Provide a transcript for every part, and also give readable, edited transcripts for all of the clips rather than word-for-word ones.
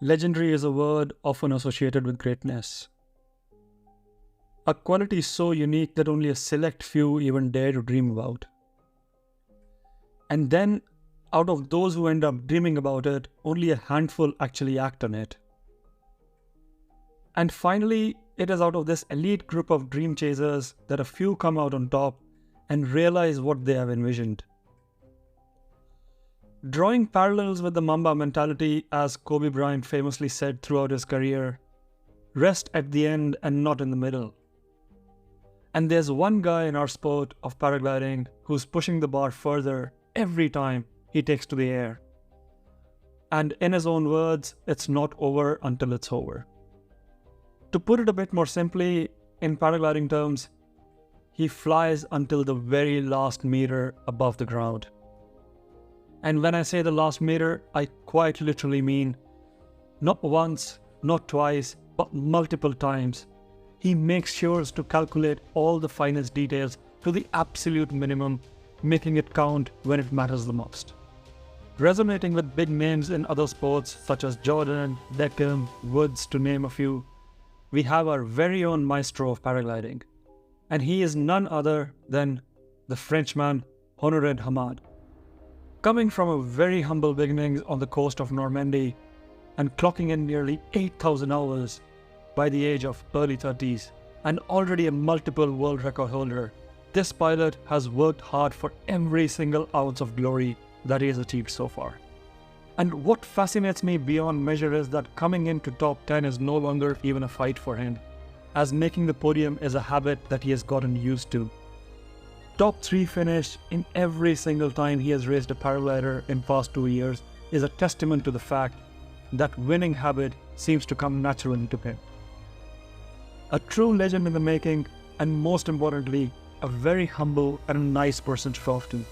Legendary is a word often associated with greatness. A quality so unique that only a select few even dare to dream about. And then, out of those who end up dreaming about it, only a handful actually act on it. And finally, it is out of this elite group of dream chasers that a few come out on top and realize what they have envisioned. Drawing parallels with the Mamba mentality, as Kobe Bryant famously said throughout his career, rest at the end and not in the middle. And there's one guy in our sport of paragliding who's pushing the bar further every time he takes to the air. And in his own words, it's not over until it's over. To put it a bit more simply, in paragliding terms, he flies until the very last meter above the ground. And when I say the last meter, I quite literally mean not once, not twice, but multiple times. He makes sure to calculate all the finest details to the absolute minimum, making it count when it matters the most. Resonating with big names in other sports such as Jordan, Beckham, Woods, to name a few, we have our very own maestro of paragliding. And he is none other than the Frenchman Honorin Hamard. Coming from a very humble beginnings on the coast of Normandy and clocking in nearly 8,000 hours by the age of early 30s and already a multiple world record holder, this pilot has worked hard for every single ounce of glory that he has achieved so far. And what fascinates me beyond measure is that coming into top 10 is no longer even a fight for him, as making the podium is a habit that he has gotten used to. Top 3 finish in every single time he has raced a paraglider in past 2 years is a testament to the fact that winning habit seems to come naturally to him. A true legend in the making, and most importantly, a very humble and a nice person to talk to.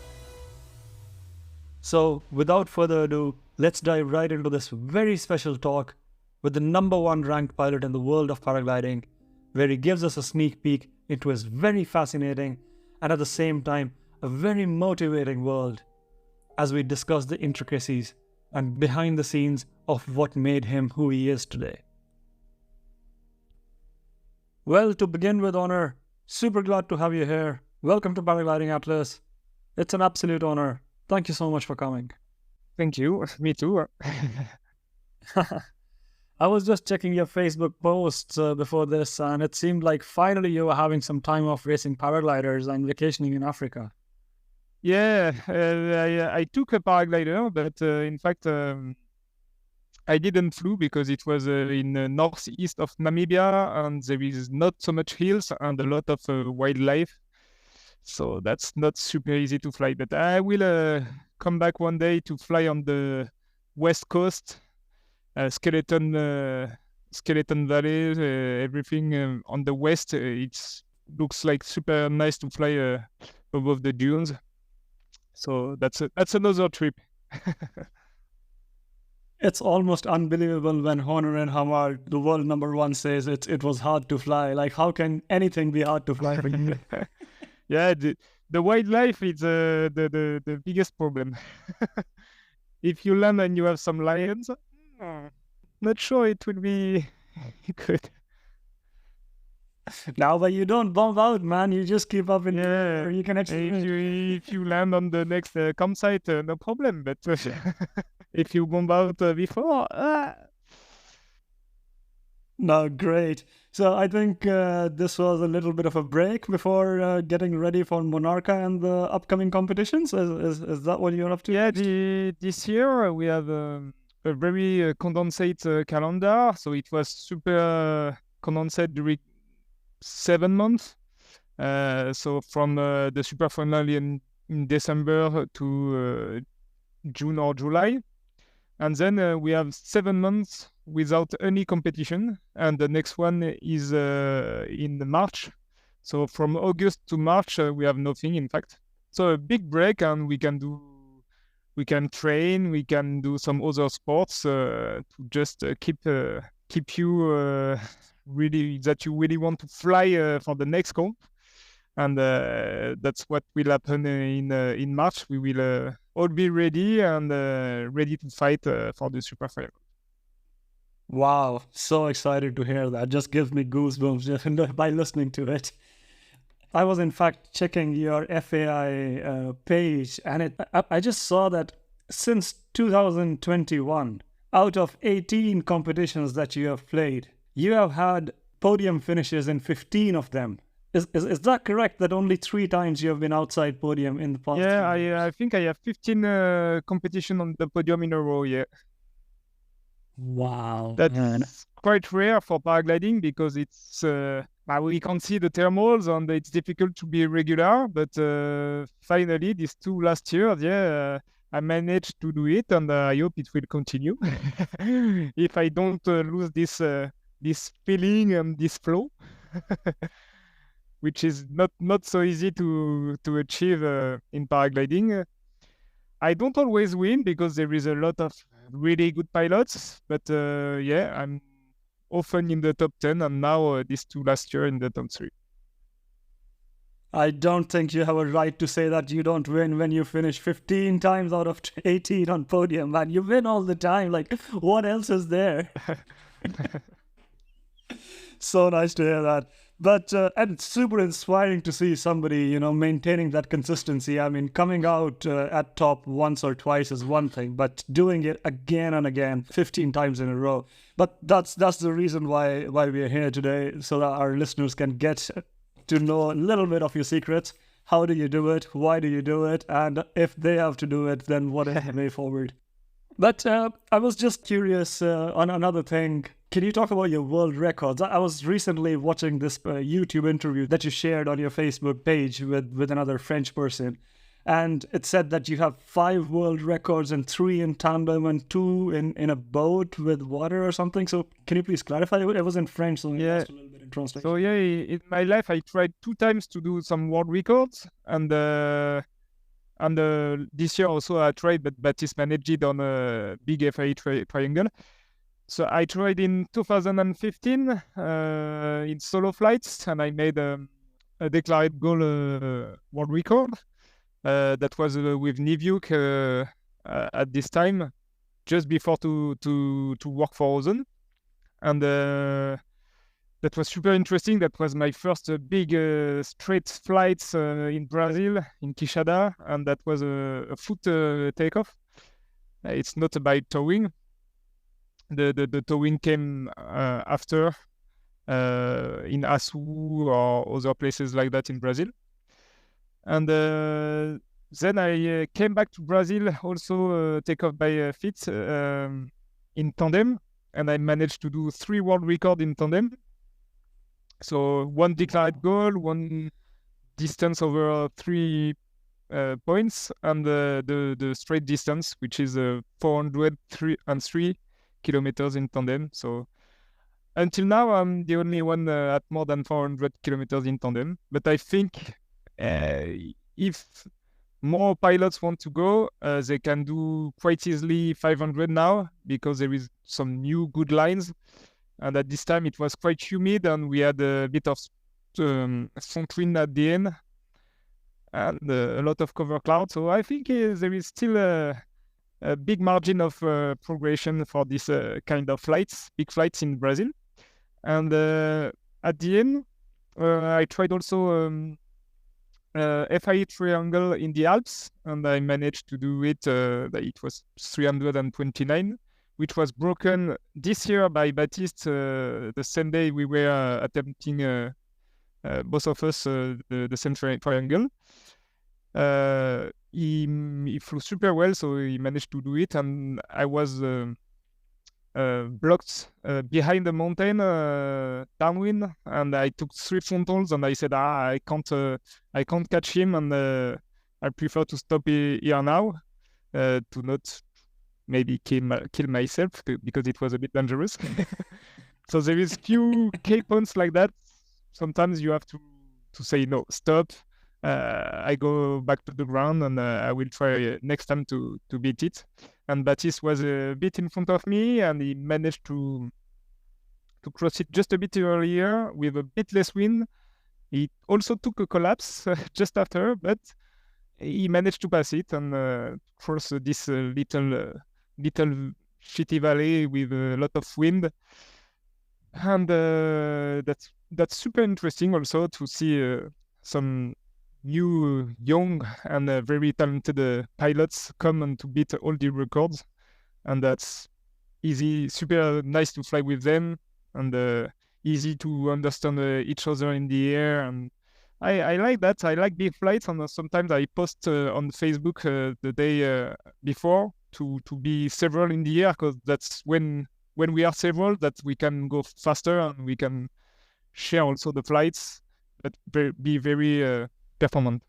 So, without further ado, let's dive right into this very special talk with the #1 ranked pilot in the world of paragliding, where he gives us a sneak peek into his very fascinating and at the same time a very motivating world as we discuss the intricacies and behind the scenes of what made him who he is today. Well, to begin with, Honor, super glad to have you here. Welcome to Paragliding Atlas. It's an absolute honor. Thank you so much for coming. Thank you. Me too. I was just checking your Facebook posts before this, and it seemed like finally you were having some time off racing paragliders and vacationing in Africa. Yeah, I took a paraglider, but in fact, I didn't flew because it was in northeast of Namibia, and there is not so much hills and a lot of wildlife. So that's not super easy to fly. But I will come back one day to fly on the west coast. Skeleton Valley, everything on the west. It looks like super nice to fly above the dunes. So that's another trip. It's almost unbelievable when Honorin Hamard, the world #1, says it was hard to fly. Like, how can anything be hard to fly for you? Yeah, the wildlife is the biggest problem. If you land and you have some lions, not sure it will be good. Now, but you don't bomb out, man. You just keep up in the air. You can actually... If you land on the next campsite, no problem. But if you bomb out before... No, great. So I think this was a little bit of a break before getting ready for Monarca and the upcoming competitions. Is that what you're up to? Yeah, this year we have a very condensate calendar. So it was super condensate during 7 months. So from the super final in December to June or July. And then we have 7 months without any competition. And the next one is in March. So from August to March, we have nothing, in fact. So a big break, and we can train, we can do some other sports to just keep you really, that you really want to fly for the next comp. And that's what will happen in March. We will all be ready and ready to fight for the super final. Wow, so excited to hear that. Just gives me goosebumps just by listening to it. I was in fact checking your FAI page, and I just saw that since 2021, out of 18 competitions that you have played, you have had podium finishes in 15 of them. Is that correct? That only 3 times you have been outside podium in the past? Yeah, 3 years? I think I have 15 competition on the podium in a row. Yeah, Wow, man. that's quite rare for paragliding because it's we can't see the thermals and it's difficult to be regular. But finally, these 2 last years, yeah, I managed to do it, and I hope it will continue. If I don't lose this feeling and this flow, which is not so easy to achieve in paragliding. I don't always win because there is a lot of really good pilots, but yeah, I'm often in the top 10, and now these 2 last year in the top 3. I don't think you have a right to say that you don't win when you finish 15 times out of 18 on podium, man. You win all the time. Like, what else is there? So nice to hear that. But and it's super inspiring to see somebody, maintaining that consistency. I mean, coming out at top once or twice is one thing, but doing it again and again, 15 times in a row. But that's the reason why we are here today, so that our listeners can get to know a little bit of your secrets. How do you do it? Why do you do it? And if they have to do it, then what is the way forward? But I was just curious on another thing. Can you talk about your world records? I was recently watching this YouTube interview that you shared on your Facebook page with another French person. And it said that you have 5 world records and 3 in tandem and 2 in a boat with water or something. So can you please clarify? It was in French, so Yeah. just a little bit in translation. So yeah, in my life, I tried 2 times to do some world records, and this year also I tried, but Baptiste managed it on a big FIA triangle. So I tried in 2015 in solo flights, and I made a declared goal world record. That was with Niviuk at this time, just before to work for Ozone, and that was super interesting. That was my first big straight flights in Brazil, in Quixada, and that was a foot takeoff. It's not about towing. The towing came after in Açu or other places like that in Brazil. And then I came back to Brazil, also take off by feet in tandem, and I managed to do 3 world records in tandem. So 1 declared goal, 1 distance over 3 points, and the straight distance, which is 403 kilometers in tandem. So until now, I'm the only one at more than 400 kilometers in tandem. But I think if more pilots want to go, they can do quite easily 500 now, because there is some new good lines. And at this time, it was quite humid, and we had a bit of front wind at the end, and a lot of cover cloud. So I think there is still a big margin of progression for this kind of flights, big flights in Brazil. And at the end, I tried also FIA triangle in the Alps, and I managed to do it. It was 329, which was broken this year by Baptiste the same day we were attempting, both of us, the same triangle. He flew super well, so he managed to do it, and I was blocked behind the mountain downwind, and I took 3 frontals, and I said, I can't catch him, and I prefer to stop here now to not maybe kill myself, because it was a bit dangerous. So there is few key points like that. Sometimes you have to say no, stop. I go back to the ground, and I will try next time to beat it. And Baptiste was a bit in front of me, and he managed to cross it just a bit earlier with a bit less wind. He also took a collapse just after, but he managed to pass it and cross this little shitty valley with a lot of wind, and that's super interesting also to see some new young and very talented pilots come and to beat all the records, and that's super nice to fly with them, and easy to understand each other in the air. And I like that. I like big flights, and sometimes I post on Facebook the day before to be several in the air, because that's when we are several that we can go faster and we can share also the flights, but be very performant.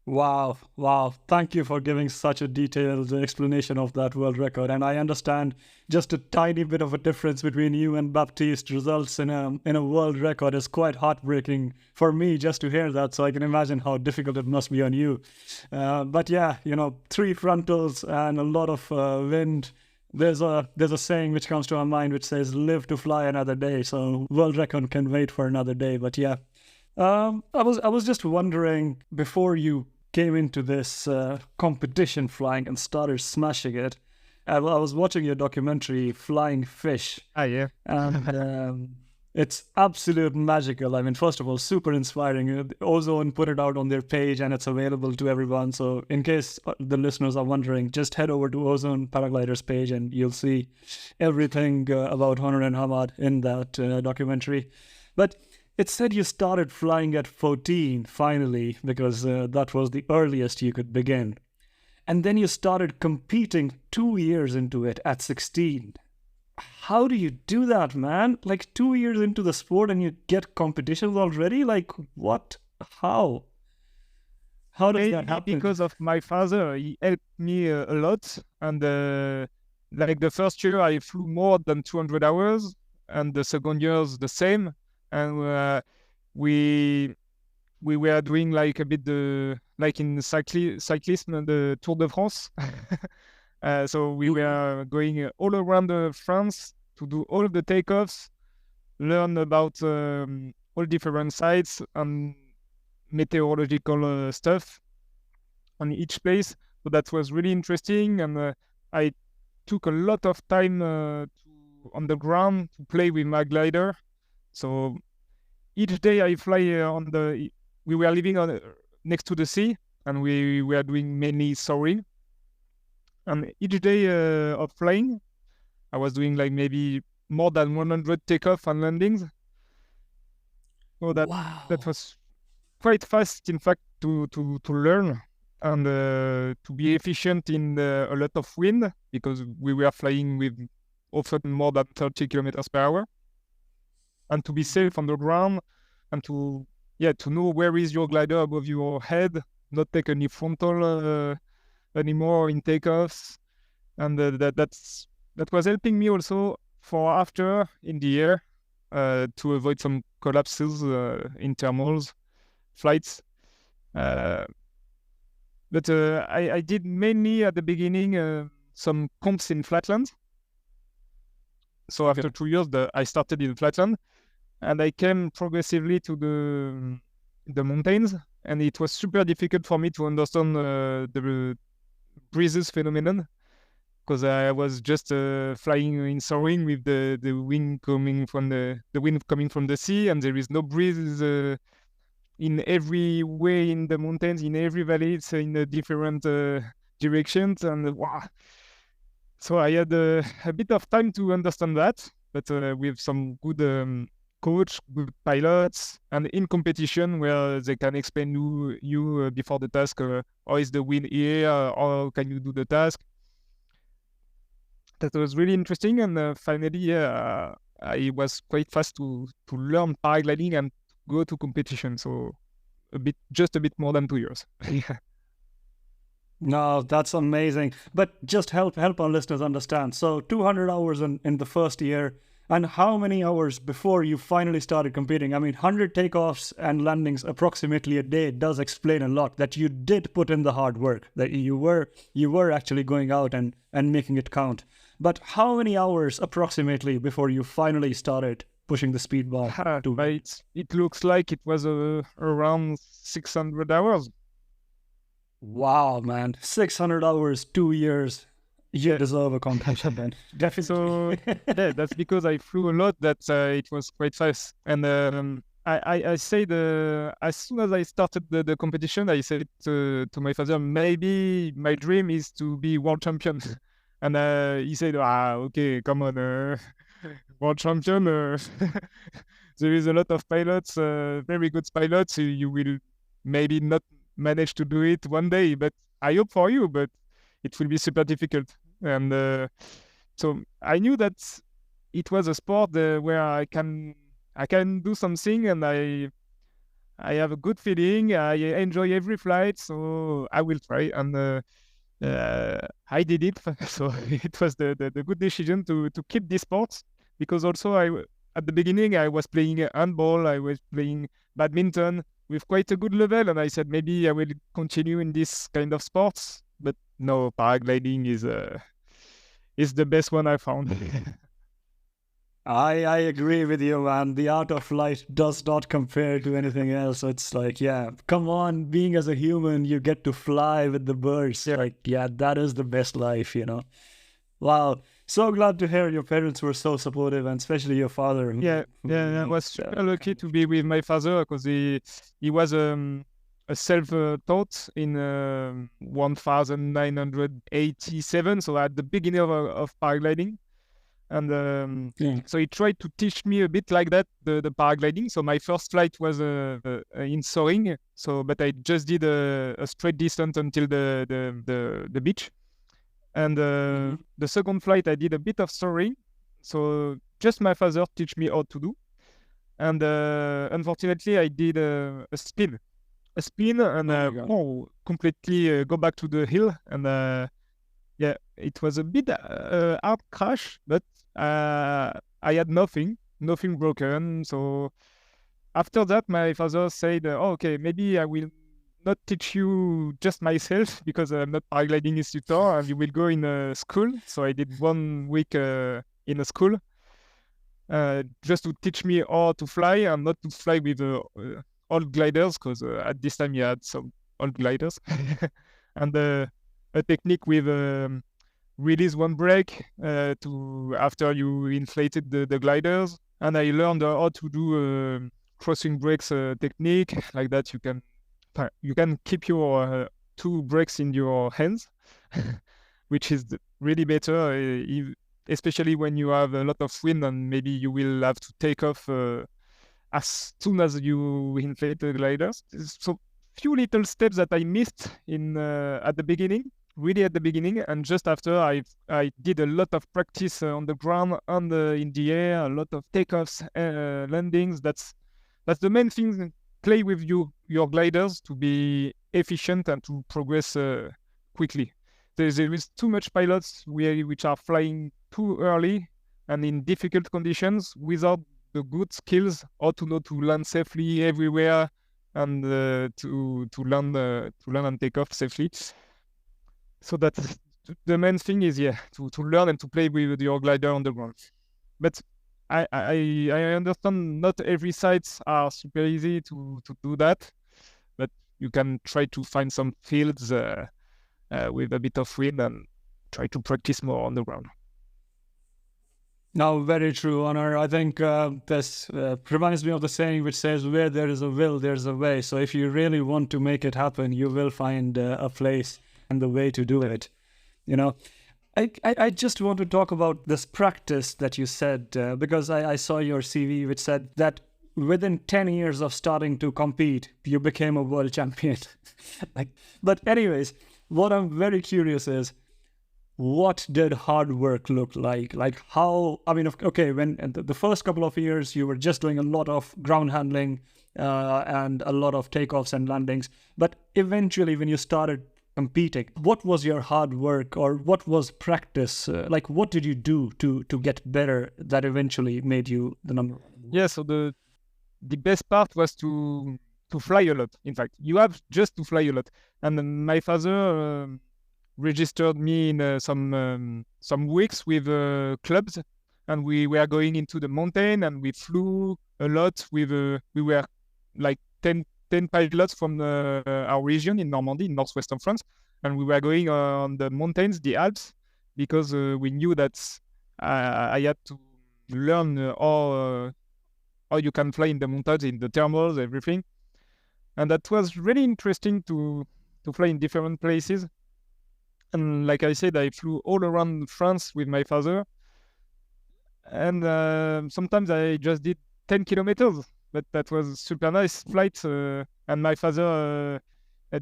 Wow, wow. Thank you for giving such a detailed explanation of that world record. And I understand just a tiny bit of a difference between you and Baptiste results in a world record is quite heartbreaking for me just to hear that. So I can imagine how difficult it must be on you. But yeah, 3 frontals and a lot of wind. There's a saying which comes to my mind which says live to fly another day. So world record can wait for another day. But yeah. I was just wondering, before you came into this competition flying and started smashing it, I was watching your documentary Flying Fish. Yeah. And it's absolute magical. I mean, first of all, super inspiring. Ozone put it out on their page and it's available to everyone. So in case the listeners are wondering, just head over to Ozone Paragliders page and you'll see everything about Honorin Hamard in that documentary. But it said you started flying at 14, finally, because that was the earliest you could begin. And then you started competing 2 years into it at 16. How do you do that, man? Like 2 years into the sport and you get competitions already? Like what? How? How does that happen? Because of my father, he helped me a lot. And like the first year I flew more than 200 hours, and the second year the same. And we were doing like a bit like in cyclism, the Tour de France. So we were going all around France to do all the takeoffs, learn about all different sites and meteorological stuff on each place. So that was really interesting, and I took a lot of time on the ground to play with my glider. So each day I fly we were living next to the sea, and we were doing mainly soaring. And each day of flying, I was doing like maybe more than 100 takeoff and landings. So that was quite fast, in fact, to learn and to be efficient in a lot of wind, because we were flying with often more than 30 kilometers per hour. And to be safe on the ground, and to know where is your glider above your head, not take any frontal anymore in takeoffs, and that was helping me also for after in the air to avoid some collapses in thermals flights. But I did mainly at the beginning some comps in flatland. So after 2 years, I started in flatland. And I came progressively to the mountains, and it was super difficult for me to understand the breezes phenomenon, because I was just flying in soaring with the wind coming from the wind coming from the sea, and there is no breeze in every way in the mountains, in every valley. It's in a different directions, and wow. So I had a bit of time to understand that, but with some good coach, good pilots, and in competition where they can explain you before the task, how is the wind here, how can you do the task. That was really interesting, and finally, I was quite fast to learn paragliding and go to competition. So just a bit more than 2 years. No, that's amazing. But just help our listeners understand. So 200 hours in the first year. And how many hours before you finally started competing? I mean, 100 takeoffs and landings approximately a day does explain a lot, that you did put in the hard work, that you were actually going out and making it count. But how many hours approximately before you finally started pushing the speed bar? It looks like it was around 600 hours. Wow, man. 600 hours, 2 years. You deserve a competition then. Definitely. So yeah, that's because I flew a lot that it was quite fast. And I said as soon as I started the competition, I said to my father, maybe my dream is to be world champion. And he said, okay, come on, world champion. There is a lot of pilots, very good pilots. You will maybe not manage to do it one day, but I hope for you, but it will be super difficult. And so I knew that it was a sport where I can do something, and I have a good feeling. I enjoy every flight, so I will try. And I did it. So it was the good decision to keep this sport, because also at the beginning I was playing handball, I was playing badminton with quite a good level, and I said maybe I will continue in this kind of sports. But no, paragliding is the best one I found. I agree with you, man. The art of flight does not compare to anything else. It's like, yeah, come on, being as a human, you get to fly with the birds. Yeah. Like, yeah, that is the best life, you know. Wow. So glad to hear your parents were so supportive, and especially your father. Yeah, I was super lucky to be with my father, because he was a self-taught in 1987, so at the beginning of paragliding. And so he tried to teach me a bit like that, the paragliding. So my first flight was in soaring, but I just did a straight descent until the beach. And the second flight I did a bit of soaring, so just my father teach me how to do. And unfortunately I did a spin, and completely go back to the hill. And yeah, it was a bit hard crash, but I had nothing broken. So after that, my father said, okay, maybe I will not teach you just myself, because I'm not paragliding instructor, and you will go in a school. So I did 1 week in a school, just to teach me how to fly, and not to fly with old gliders, because at this time you had some old gliders. And a technique with release one brake to after you inflated the gliders. And I learned how to do crossing brakes technique. Like that, you can keep your 2 brakes in your hands, which is really better, especially when you have a lot of wind and maybe you will have to take off as soon as you inflate the gliders. So few little steps that I missed in at the beginning, really at the beginning, and just after I did a lot of practice on the ground and in the air, a lot of takeoffs, landings. That's the main thing. Play with your gliders to be efficient and to progress quickly. There is too much pilots which are flying too early and in difficult conditions without the good skills, how to know to land safely everywhere, and to land and take off safely. So that's the main thing is to learn and to play with your glider on the ground. But I understand not every sites are super easy to do that, but you can try to find some fields with a bit of wind and try to practice more on the ground. Now, very true, Honor. I think this reminds me of the saying which says, where there is a will, there's a way. So if you really want to make it happen, you will find a place and the way to do it. You know, I just want to talk about this practice that you said, because I saw your CV which said that within 10 years of starting to compete, you became a world champion. But anyways, what I'm very curious is, what did hard work look like? Like how, I mean, okay, when the first couple of years you were just doing a lot of ground handling and a lot of takeoffs and landings. But eventually when you started competing, what was your hard work, or what was practice? Like what did you do to get better that eventually made you the number one? Yeah, so the best part was to fly a lot. In fact, you have just to fly a lot. And my father registered me in some weeks with clubs, and we were going into the mountain, and we flew a lot with we were like 10 pilots from our region in Normandy, in northwestern France, and we were going on the mountains, the Alps, because we knew that I had to learn how you can fly in the mountains, in the thermals, everything. And that was really interesting to fly in different places. And like I said, I flew all around France with my father. And sometimes I just did 10 kilometers, but that was super nice flight. And my father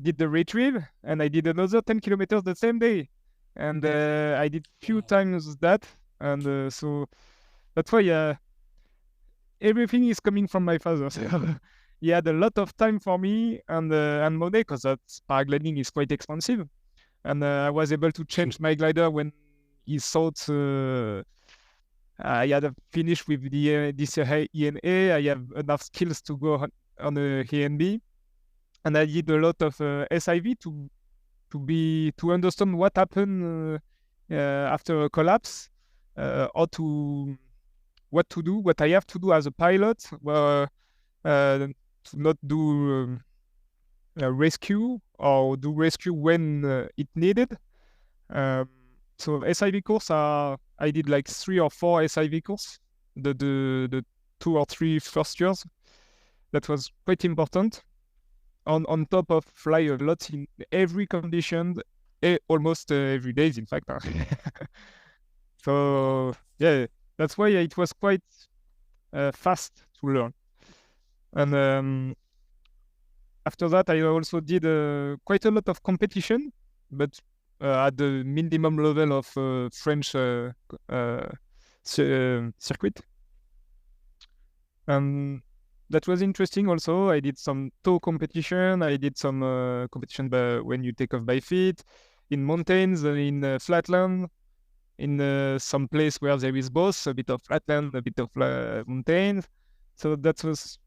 did the retrieve, and I did another 10 kilometers the same day. And I did few times that. And so that's why everything is coming from my father. So he had a lot of time for me and money, because that paragliding is quite expensive. And I was able to change my glider when he thought I had finished with this ENA. I have enough skills to go on a ENB, and I did a lot of SIV to understand what happened after a collapse, or what to do, what I have to do as a pilot, to not do rescue, or do rescue when it needed. So SIV course, I did like 3 or 4 SIV course, the 2 or 3 first years. That was quite important. On top of fly a lot in every condition, almost every day, in fact. So yeah, that's why it was quite fast to learn. And after that, I also did quite a lot of competition, but at the minimum level of French circuit. And that was interesting also. I did some tow competition. I did some competition when you take off by feet, in mountains, in flatland, in some place where there is both a bit of flatland, a bit of mountains. So that was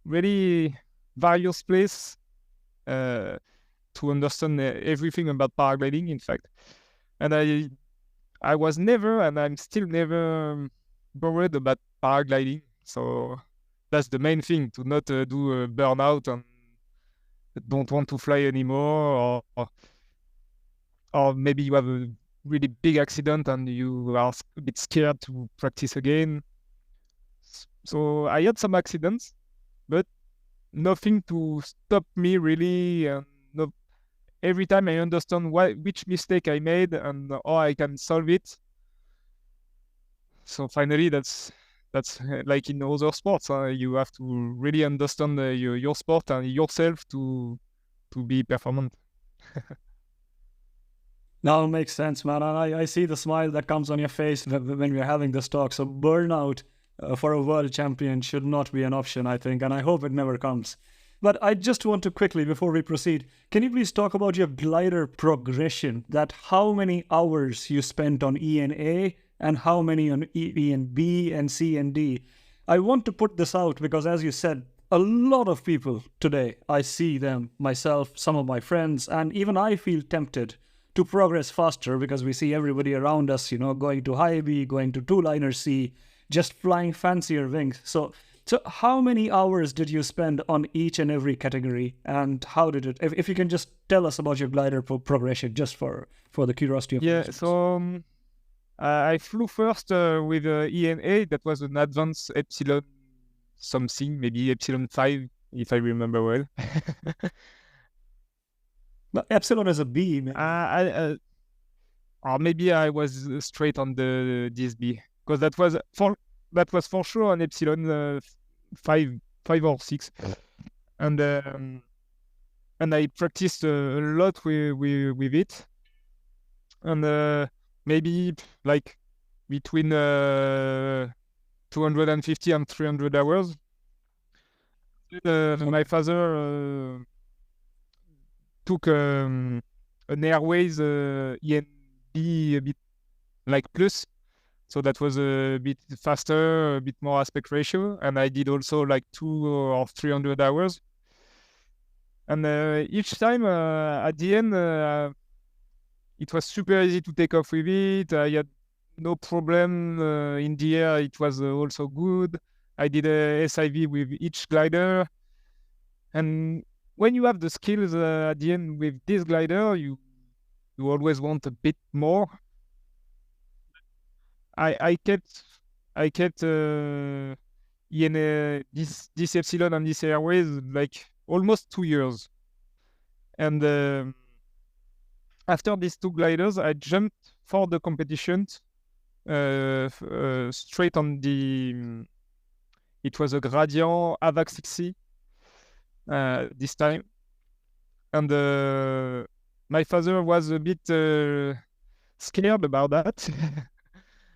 really various place to understand everything about paragliding, in fact. And I was never, and I'm still never worried about paragliding. So that's the main thing, to not do a burnout and don't want to fly anymore, or maybe you have a really big accident and you are a bit scared to practice again. So I had some accidents, but nothing to stop me really. Every time I understand which mistake I made and how I can solve it. So finally, that's like in other sports. You have to really understand your sport and yourself to be performant. Now it makes sense, man. And I see the smile that comes on your face when we're having this talk. So burnout for a world champion should not be an option, I think. And I hope it never comes. But I just want to quickly, before we proceed, can you please talk about your glider progression? That how many hours you spent on ENA and how many on ENB and C and D. I want to put this out because, as you said, a lot of people today, I see them, myself, some of my friends, and even I feel tempted to progress faster because we see everybody around us, going to high B, going to two-liner C, just flying fancier wings. So how many hours did you spend on each and every category, and how did it? If you can just tell us about your glider progression, just for the curiosity of yeah. listeners. So I flew first with ENA. That was an advanced epsilon something, maybe epsilon 5, if I remember well. But epsilon is a B, man. Or maybe I was straight on the DSB, because that was for sure an epsilon 5 or 6, and I practiced a lot with it, and maybe like between 250 and 300 hours. My father took an Airways ENB a bit like plus, so that was a bit faster, a bit more aspect ratio, and I did also like 200 or 300 hours. And each time at the end, it was super easy to take off with it. I had no problem in the air. It was also good. I did a SIV with each glider, and when you have the skills at the end with this glider, you always want a bit more. I kept this Epsilon and this Airways like almost 2 years. And after these two gliders, I jumped for the competitions straight on the. It was a Gradient AVAC 6C this time, and my father was a bit scared about that.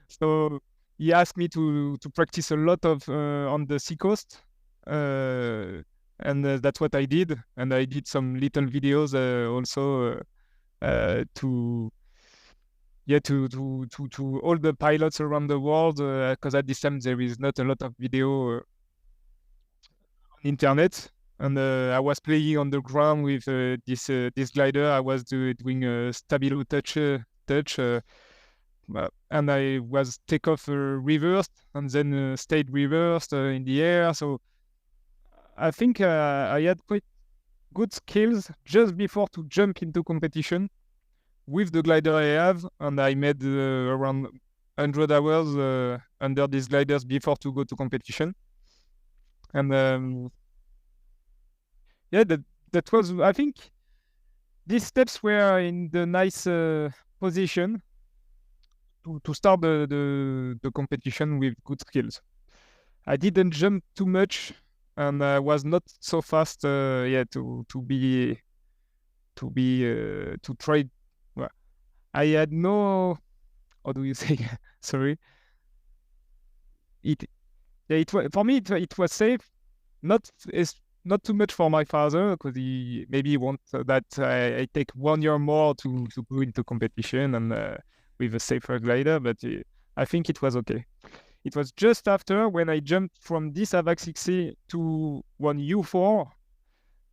So he asked me to practice a lot of on the seacoast, and that's what I did. And I did some little videos also to all the pilots around the world, because at this time there is not a lot of video on internet. And I was playing on the ground with this glider. I was doing a stabilo touch. And I was takeoff reversed and then stayed reversed in the air. So I think I had quite good skills just before to jump into competition with the glider I have, and I made around 100 hours under these gliders before to go to competition. And that was, I think, these steps were in the nice position to start the competition with good skills. I didn't jump too much, and I was not so fast. To try. Well, I had no. How do you say? Sorry. It was for me. It was safe. Not too much for my father, because he maybe wants that I take 1 year more to go into competition and with a safer glider. But I think it was okay. It was just after when I jumped from this AVAC 6C to one U4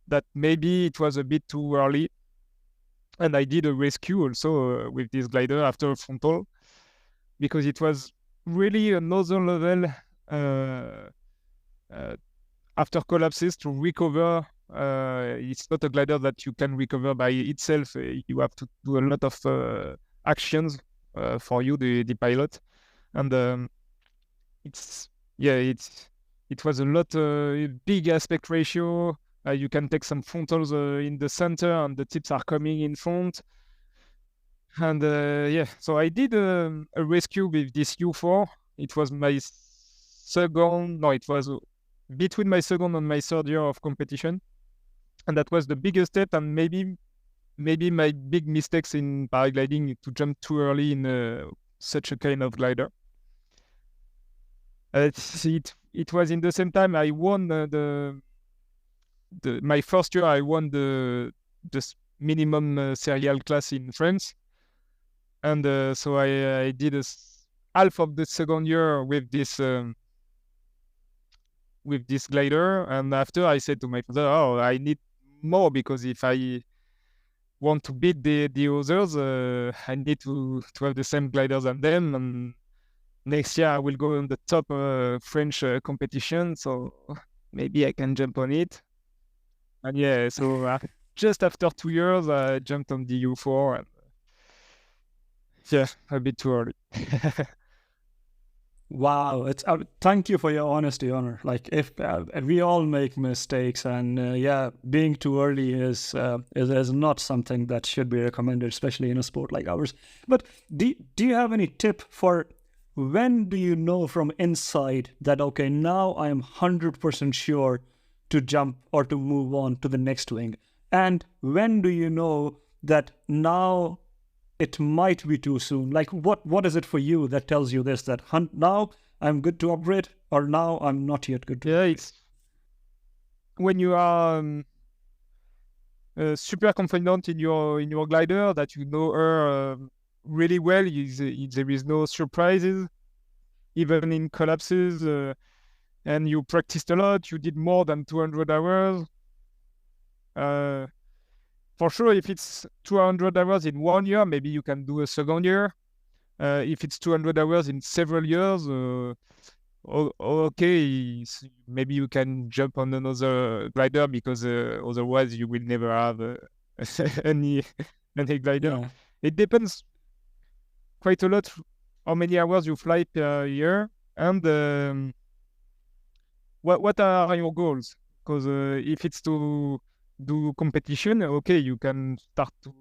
that maybe it was a bit too early. And I did a rescue also with this glider after a frontal, because it was really another level after collapses to recover. It's not a glider that you can recover by itself. You have to do a lot of actions for you, the pilot. And it was a lot big aspect ratio. You can take some frontals in the center, and the tips are coming in front. And so I did a rescue with this U4. It was my second. No, it was between my second and my third year of competition, and that was the biggest step, and maybe my big mistakes in paragliding to jump too early in such a kind of glider. It was in the same time I won my first year. I won the minimum serial class in France, and so I did half of the second year with this glider. And after I said to my father, "Oh, I need more, because if I want to beat the others, I need to have the same gliders than them. And next year I will go on the top French competition, so maybe I can jump on it." And so just after 2 years, I jumped on the U4, and a bit too early. Wow, it's thank you for your honesty, Honor. Like, if we all make mistakes, and being too early is not something that should be recommended, especially in a sport like ours. But do you have any tip for when do you know from inside that, okay, now I am 100% sure to jump or to move on to the next wing? And when do you know that now it might be too soon? Like, what is it for you that tells you this, that now I'm good to upgrade, or now I'm not yet good to upgrade? It's when you are super confident in your glider, that you know her really well. There is no surprises, even in collapses, and you practiced a lot. You did more than 200 hours. For sure, if it's 200 hours in 1 year, maybe you can do a second year. If it's 200 hours in several years, okay, maybe you can jump on another glider, because otherwise you will never have any glider. Yeah. It depends quite a lot how many hours you fly per year, and what are your goals? Because if it's to do competition, okay, you can start to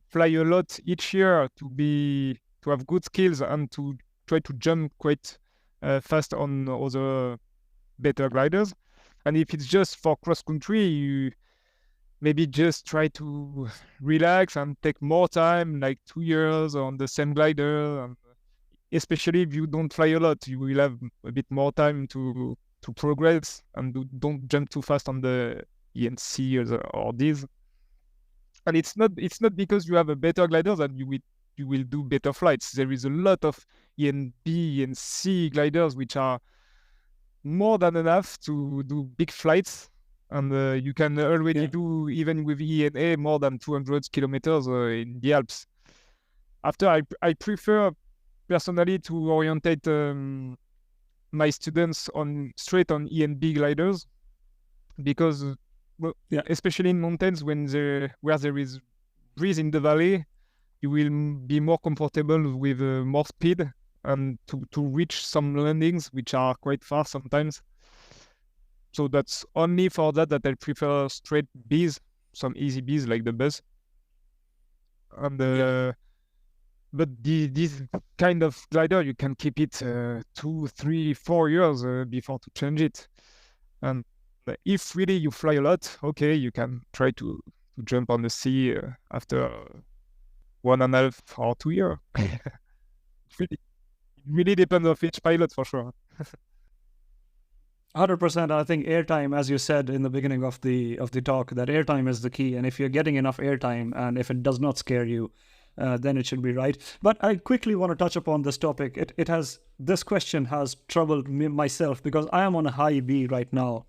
fly a lot each year to have good skills and to try to jump quite fast on other better gliders. And if it's just for cross country, you maybe just try to relax and take more time, like 2 years on the same glider. And especially if you don't fly a lot, you will have a bit more time to progress and don't jump too fast on the ENC or these. And it's not because you have a better glider that you will do better flights. There is a lot of ENB and C gliders which are more than enough to do big flights, and you can already do, even with ENA, more than 200 kilometers in the Alps. After, I prefer personally to orientate my students straight on ENB gliders, because especially in mountains, where there is breeze in the valley, you will be more comfortable with more speed and to reach some landings which are quite far sometimes. So that's only for that I prefer straight Bs, some easy Bs like the bus. And but this kind of glider, you can keep it 2, 3, 4 years before to change it. And if really you fly a lot, okay, you can try to jump on the sea after 1.5 or 2 years. It really depends on each pilot, for sure. 100%. I think airtime, as you said in the beginning of the talk, that airtime is the key. And if you're getting enough airtime, and if it does not scare you, then it should be right. But I quickly want to touch upon this topic. This question has troubled me myself, because I am on a high B right now,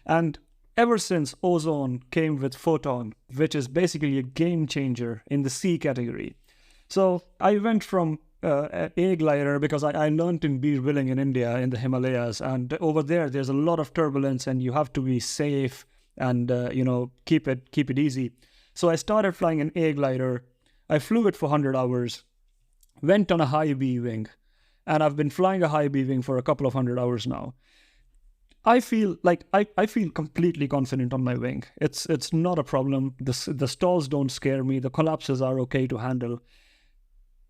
and ever since Ozone came with Photon, which is basically a game changer in the C category. So I went from a glider, because I learned in beer willing in India, in the Himalayas, and over there's a lot of turbulence, and you have to be safe and keep it easy. So I started flying an A glider. I flew it for 100 hours, went on a high B wing, and I've been flying a high B wing for a couple of 100 hours now. I feel like I feel completely confident on my wing. It's not a problem. The stalls don't scare me. The collapses are okay to handle.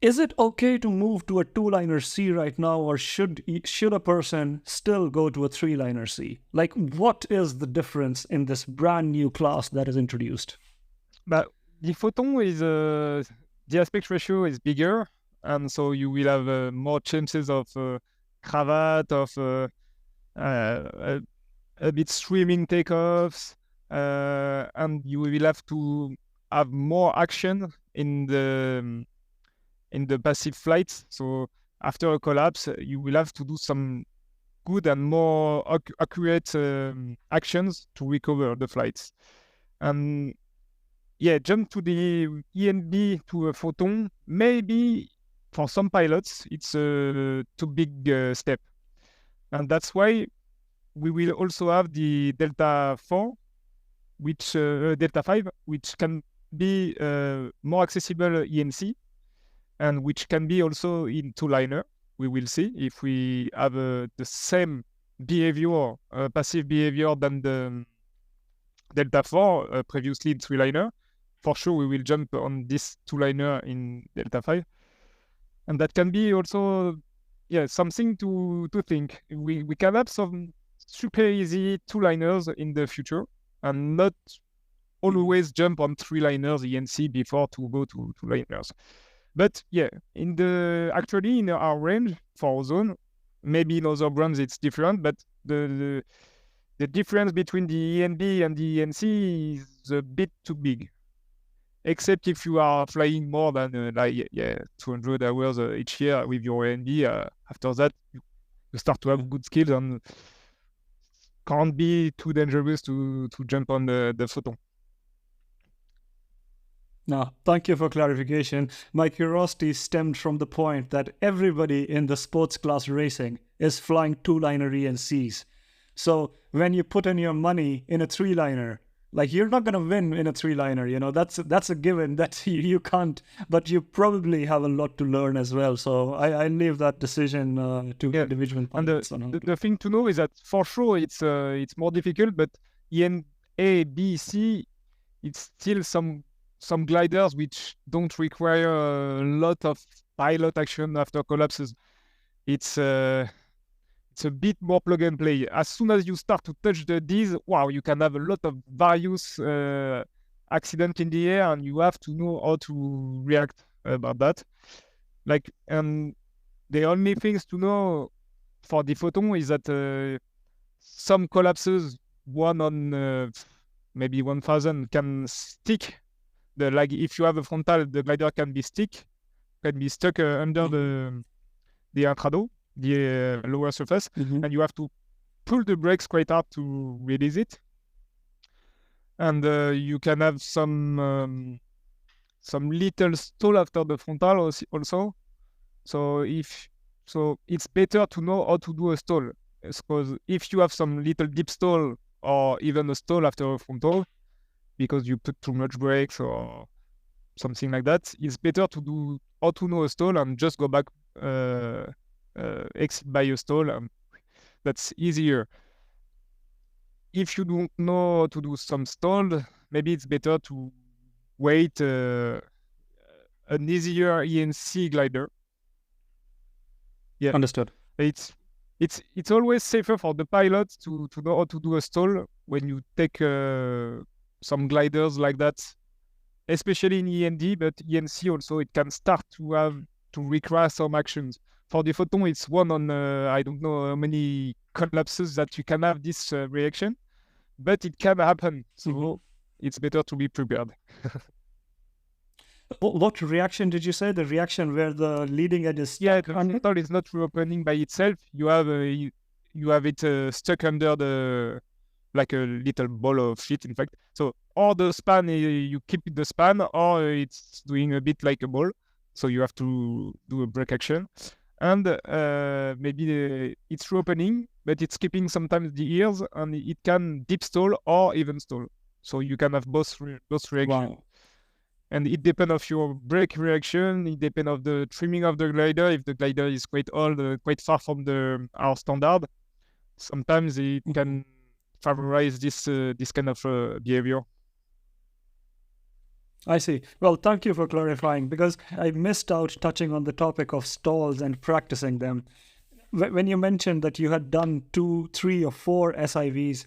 Is it okay to move to a 2-liner C right now, or should a person still go to a 3-liner C? Like, what is the difference in this brand new class that is introduced? But the Photon is the aspect ratio is bigger, and so you will have more chances of cravat, of a bit streaming takeoffs, and you will have to have more action in the passive flights. So after a collapse, you will have to do some good and more accurate actions to recover the flights. And jump to the ENB to a Photon, maybe for some pilots it's a too big step. And that's why we will also have the Delta 4, Delta 5, which can be more accessible ENC, and which can be also in 2-liner. We will see if we have the same behavior, passive behavior, than the Delta 4 previously in 3-liner. For sure, we will jump on this 2-liner in Delta 5. And that can be also something to think. We can have some super easy 2-liners in the future, and not always jump on 3-liners ENC before to go to 2-liners. But actually in our range for Ozone, maybe in other brands it's different, but the difference between the ENB and the ENC is a bit too big. Except if you are flying more than 200 hours each year with your ENB. After that, you start to have good skills, and can't be too dangerous to jump on the Photon. No, thank you for clarification. My curiosity stemmed from the point that everybody in the sports class racing is flying 2-liner ENCs. So when you put in your money in a 3-liner, Like, you're not going to win in a three-liner, you know, that's a given that you can't, but you probably have a lot to learn as well. So I leave that decision to individual pilots. And the thing to know is that for sure it's more difficult, but in A, B, C, it's still some gliders which don't require a lot of pilot action after collapses. It's a bit more plug and play. As soon as you start to touch the Ds, wow, you can have a lot of various accident in the air, and you have to know how to react about that. Like, the only things to know for the photon is that some collapses, one on maybe 1,000, can stick. Like, if you have a frontal, the glider can be stuck under the entrado, the lower surface, and you have to pull the brakes quite hard to release it. And you can have some little stall after the frontal also. So it's better to know how to do a stall, because if you have some little deep stall or even a stall after a frontal because you put too much brakes or something like that, it's better to do how to know a stall and just go back, exit by a stall, and that's easier. If you don't know how to do some stall, maybe it's better to wait an easier ENC glider. Yeah, Understood. It's always safer for the pilot to know how to do a stall when you take some gliders like that, especially in END, but ENC also, it can start to require some actions. For the photon, it's one on I don't know how many collapses that you can have this reaction, but it can happen. So it's better to be prepared. What reaction did you say? The reaction where the leading edge is stuck? The frontal is not reopening by itself. You have it stuck under like a little ball of shit, in fact. So, or the span, you keep the span, or it's doing a bit like a ball. So you have to do a brake action. And maybe it's reopening, but it's keeping sometimes the ears, and it can deep stall or even stall. So you can have both reactions. Wow. And it depends of your brake reaction. It depends of the trimming of the glider. If the glider is quite old, quite far from our standard, sometimes it can favorize this kind of behavior. I see. Well, thank you for clarifying, because I missed out touching on the topic of stalls and practicing them. When you mentioned that you had done 2, 3, or 4 SIVs,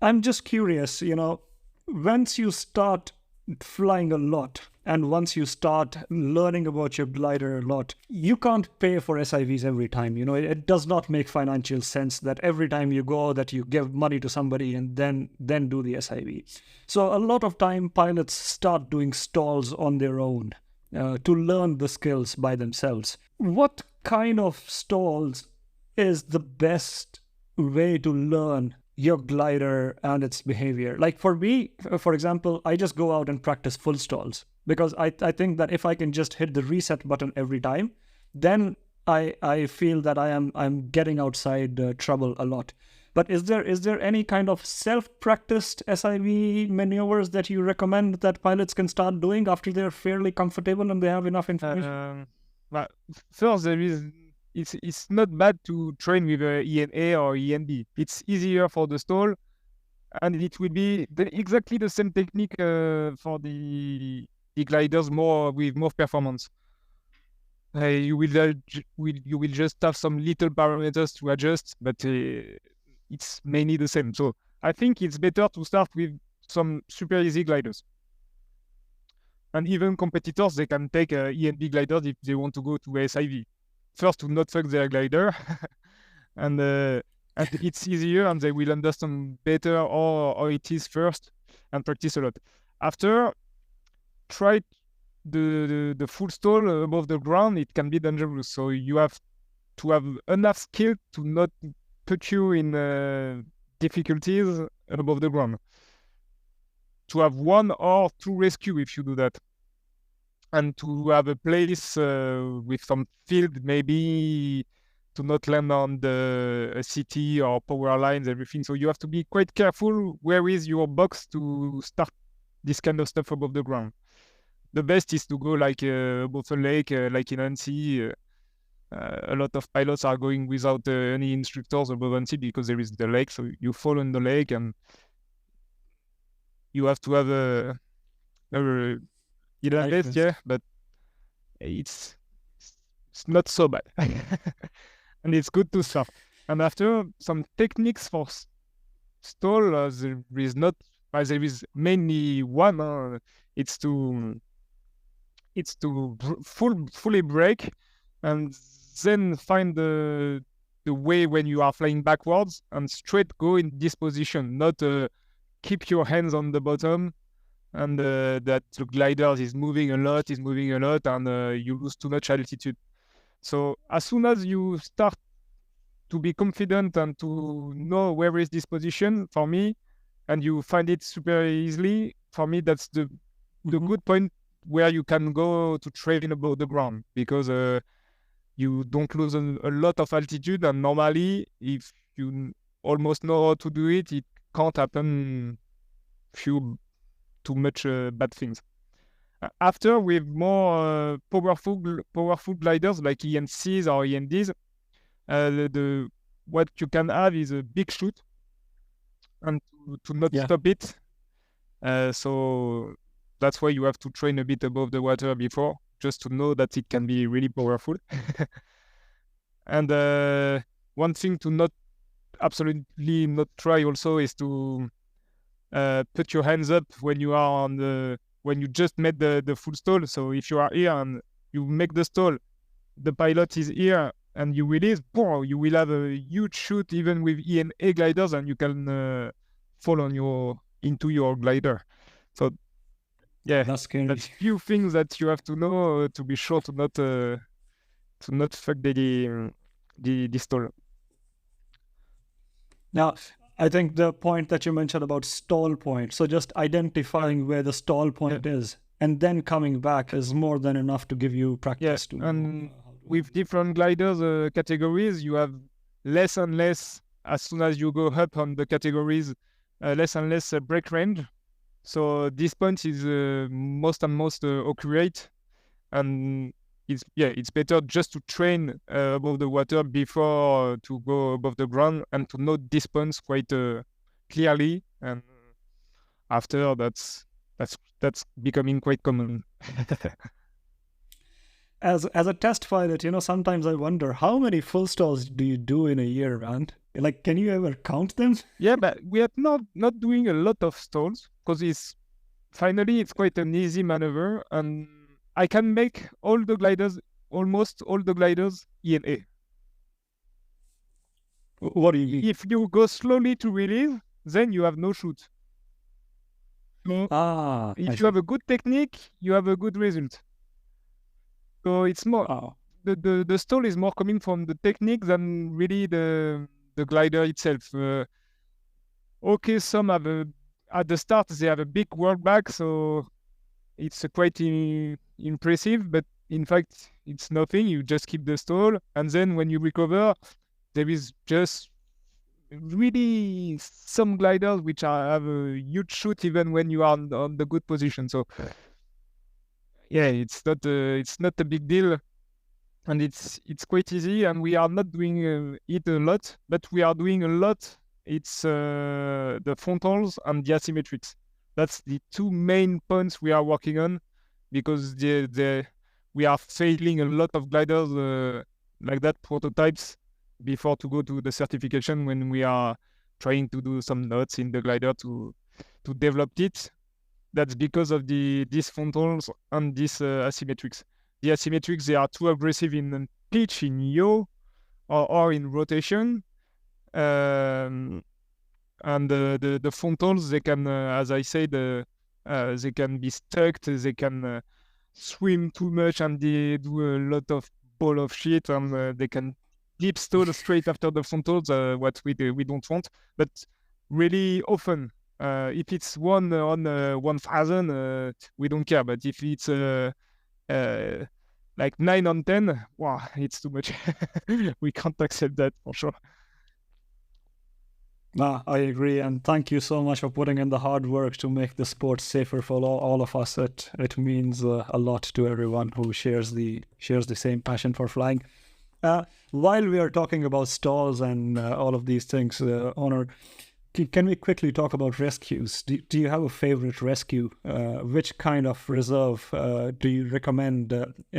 I'm just curious, you know, once you start flying a lot and once you start learning about your glider a lot, you can't pay for SIVs every time. You know, it does not make financial sense that every time you go that you give money to somebody and then do the SIV. So a lot of time pilots start doing stalls on their own to learn the skills by themselves. What kind of stalls is the best way to learn your glider and its behavior? Like, for me, for example, I just go out and practice full stalls, because I think that if I can just hit the reset button every time, then I feel that I'm getting outside trouble a lot. But is there any kind of self-practiced SIV maneuvers that you recommend that pilots can start doing after they're fairly comfortable and they have enough information? First, it's not bad to train with ENA or ENB. It's easier for the stall, and it will be exactly the same technique for the gliders, with more performance. You will just have some little parameters to adjust, but it's mainly the same. So I think it's better to start with some super easy gliders. And even competitors, they can take ENB gliders if they want to go to SIV. First, to not fuck their glider, and it's easier, and they will understand better how it is first, and practice a lot. After, try the full stall above the ground. It can be dangerous, so you have to have enough skill to not put you in difficulties above the ground. To have 1 or 2 rescue if you do that. And to have a place with some field, maybe to not land on the city or power lines, everything. So you have to be quite careful where is your box to start this kind of stuff above the ground. The best is to go like above a lake, like in Annecy. A lot of pilots are going without any instructors above Annecy because there is the lake. So you fall in the lake and you have to have a best, yeah, but it's not so bad. And it's good to start. And after some techniques for stall, there is mainly one. It's to fully brake and then find the way when you are flying backwards and straight go in this position, not keep your hands on the bottom and that the glider is moving a lot, and you lose too much altitude. So as soon as you start to be confident and to know where is this position for me, and you find it super easily, for me that's the good point where you can go to train above the ground, because you don't lose a lot of altitude, and normally if you almost know how to do it, it can't happen few too much bad things. After, with more powerful gliders like ENCs or ENDs, what you can have is a big chute, and to not stop it. So that's why you have to train a bit above the water before, just to know that it can be really powerful. And one thing to absolutely not try also is to put your hands up when you are when you just made the full stall. So if you are here and you make the stall, the pilot is here and you release, boom, you will have a huge chute even with ENA gliders, and you can fall into your glider. So yeah, that's scary. That's few things that you have to know to be sure to not fuck the stall. Now, I think the point that you mentioned about stall point, so just identifying where the stall point is and then coming back is more than enough to give you practice. And with different gliders categories, you have less and less, as soon as you go up on the categories, less and less brake range. So this point is most accurate, and it's better just to train above the water before to go above the ground, and to know this points quite clearly. And after, that's becoming quite common. As a test pilot, sometimes I wonder how many full stalls do you do in a year, man? Like, can you ever count them? Yeah, but we are not doing a lot of stalls, because it's quite an easy maneuver, and I can make almost all the gliders ENA. What do you mean? If you go slowly to release, then you have no chute. So if you have a good technique, you have a good result. So it's more the stall is more coming from the technique than really the glider itself. Okay, some have at the start they have a big work back, so it's quite impressive, but in fact it's nothing. You just keep the stall, and then when you recover, there is just really some gliders which have a huge chute even when you are on the good position. So yeah, it's not a big deal, and it's quite easy, and we are not doing it a lot, but we are doing a lot. It's the frontals and the asymmetrics. That's the two main points we are working on, because we are failing a lot of gliders like that, prototypes, before to go to the certification, when we are trying to do some knots in the glider to develop it. That's because of these frontals and these asymmetrics. The asymmetrics, they are too aggressive in pitch, in yaw, or in rotation. And the frontals, they can, as I said, they can be stuck, they can swim too much, and they do a lot of ball of shit, and they can deep stall straight after the frontals, what we don't want. But really often, if it's one on 1,000, we don't care. But if it's like 9 on 10, wow, it's too much. We can't accept that for sure. Nah, I agree, and thank you so much for putting in the hard work to make the sport safer for all of us. It means a lot to everyone who shares the same passion for flying. While we are talking about stalls and all of these things, Honor, can we quickly talk about rescues? Do you have a favorite rescue? Which kind of reserve do you recommend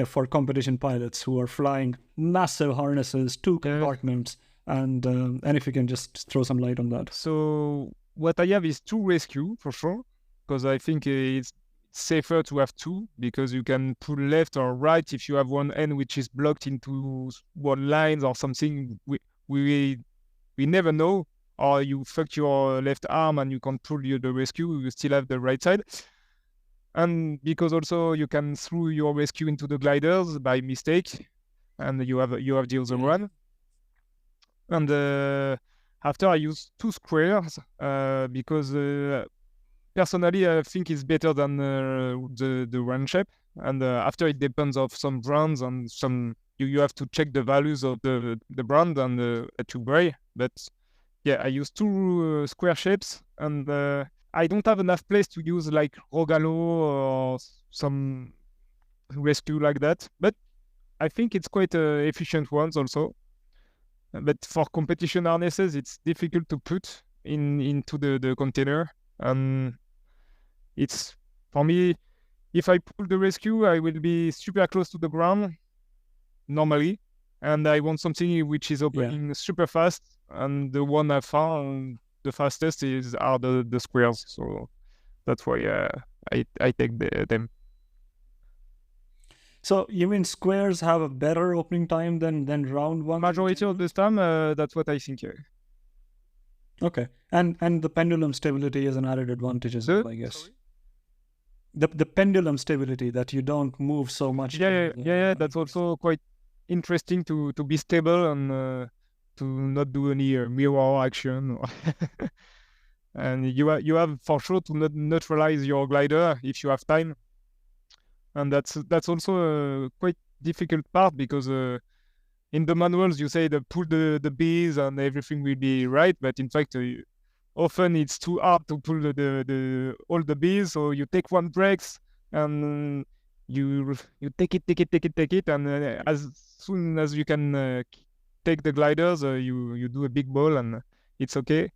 for competition pilots who are flying massive harnesses, 2 compartments? And if you can just throw some light on that. So what I have is 2 rescue for sure, because I think it's safer to have 2, because you can pull left or right if you have one end which is blocked into one line or something. We never know, or you fuck your left arm and you can't pull the rescue, you still have the right side. And because also you can throw your rescue into the gliders by mistake, and you have the other one. And after I use 2 squares because personally I think it's better than the round shape. And after it depends of some brands and some you have to check the values of the brand and to buy. But yeah, I use 2 square shapes, and I don't have enough place to use like Rogalo or some rescue like that. But I think it's quite efficient ones also. But for competition harnesses, it's difficult to put into the container. And it's, for me, if I pull the rescue, I will be super close to the ground normally. And I want something which is opening super fast. And the one I found the fastest are the squares. So that's why I take them. So you mean squares have a better opening time than round ones? Majority of the time, that's what I think. Okay, and the pendulum stability is an added advantage as well, I guess. Sorry? The pendulum stability, that you don't move so much. Yeah. That's also quite interesting to be stable and to not do any mirror action. And you have for sure to not neutralize your glider if you have time. And that's also a quite difficult part, because in the manuals you say the pull the bees and everything will be right, but in fact often it's too hard to pull the all the bees, so you take one breaks and you take it, and as soon as you can take the gliders, you do a big ball and it's okay.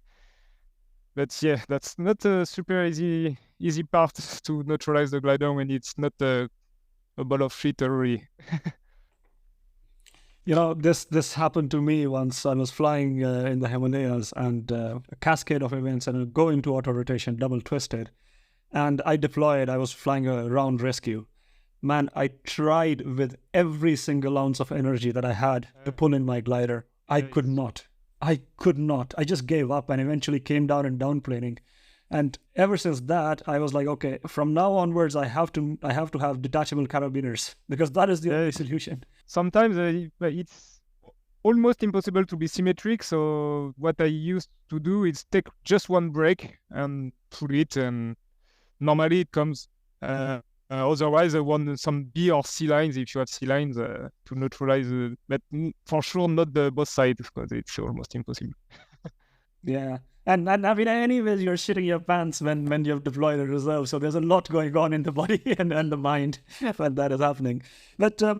But yeah, that's not a super easy part to neutralize the glider when it's not a ball of shit already. You know, this happened to me once. I was flying in the Himalayas, and a cascade of events, and I go into auto rotation, double twisted, and I deployed. I was flying a round rescue. Man, I tried with every single ounce of energy that I had to pull in my glider. I could not. I just gave up and eventually came down in downplaning. And ever since that, I was like, okay, from now onwards, I have to have detachable carabiners, because that is the only solution. Sometimes it's almost impossible to be symmetric. So what I used to do is take just one break and pull it, and normally it comes. Otherwise, I want some B or C lines, if you have C lines, to neutralize, but for sure not the both sides, because it's almost impossible. Yeah. And I mean, anyways, you're shitting your pants when you've deployed a reserve. So there's a lot going on in the body and the mind when that is happening. But do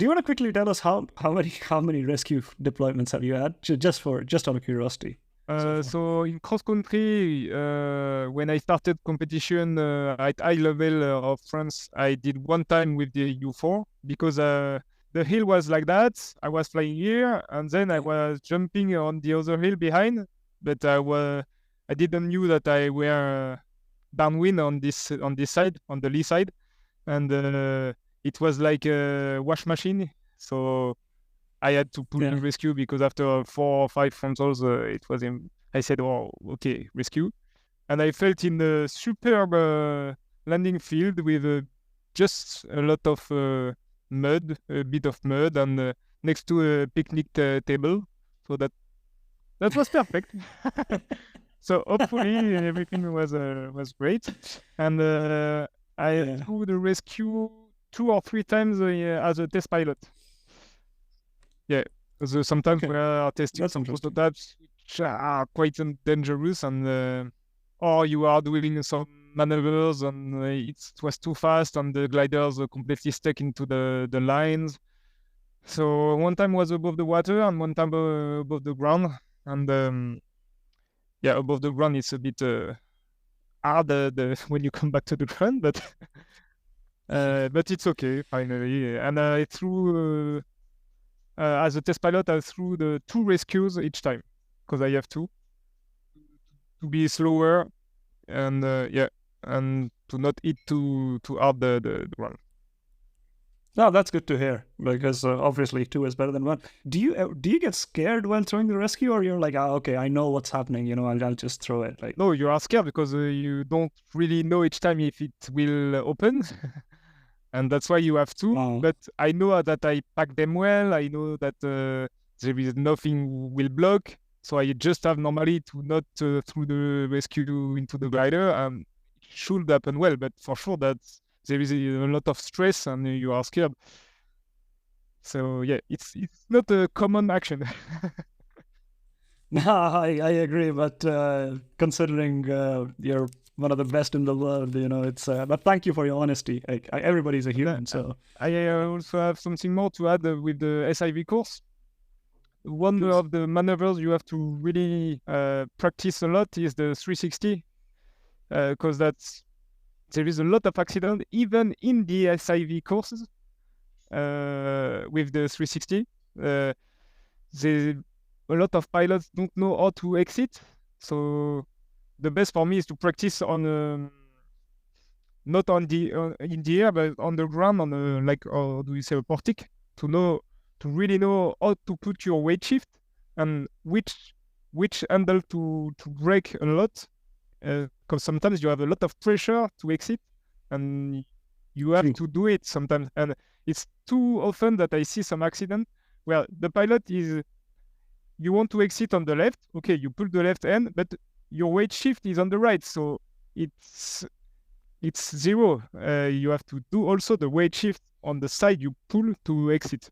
you want to quickly tell us how many rescue deployments have you had, just out of curiosity? So in cross country, when I started competition at high level of France, I did one time with the U4, because the hill was like that. I was flying here, and then I was jumping on the other hill behind, but I didn't knew that I were downwind on this side, on the lee side, and it was like a wash machine. So I had to pull in rescue, because after 4 or 5 frontals, it was I said, "Oh, okay, rescue," and I felt in a superb landing field with just a lot of mud, a bit of mud, and next to a picnic table, so that was perfect. So hopefully everything was great, and I threw the rescue 2 or 3 times as a test pilot. Yeah, because sometimes we are testing some prototypes which are quite dangerous, and or you are doing some maneuvers and it was too fast and the gliders are completely stuck into the lines. So one time was above the water and one time above the ground. And yeah, above the ground it's a bit hard when you come back to the ground, but it's okay finally. And I threw as a test pilot, I threw the 2 rescues each time because I have to be slower and yeah, and to not hit too hard the ground. No, that's good to hear because obviously 2 is better than 1. Do you get scared while throwing the rescue, or you're like, okay, I know what's happening, I'll just throw it? Like, no, you are scared because you don't really know each time if it will open, and that's why you have to. Oh. But I know that I pack them well. I know that there is nothing will block, so I just have normally to not throw the rescue into the glider, and it should happen well. But for sure that there is a lot of stress and you are scared. So yeah, it's not a common action. No, I agree, but considering you're one of the best in the world, it's. But thank you for your honesty. Everybody's a human, so. I also have something more to add with the SIV course. One of the maneuvers you have to really practice a lot is the 360, because there is a lot of accident even in the SIV courses with the 360. A lot of pilots don't know how to exit, so the best for me is to practice on not on the in the air, but on the ground, on how do you say, a portic, to really know how to put your weight shift and which handle to brake a lot, because sometimes you have a lot of pressure to exit and you have to do it sometimes, and it's too often that I see some accident where the pilot is, you want to exit on the left, okay, you pull the left hand, but your weight shift is on the right, so it's zero. You have to do also the weight shift on the side you pull to exit.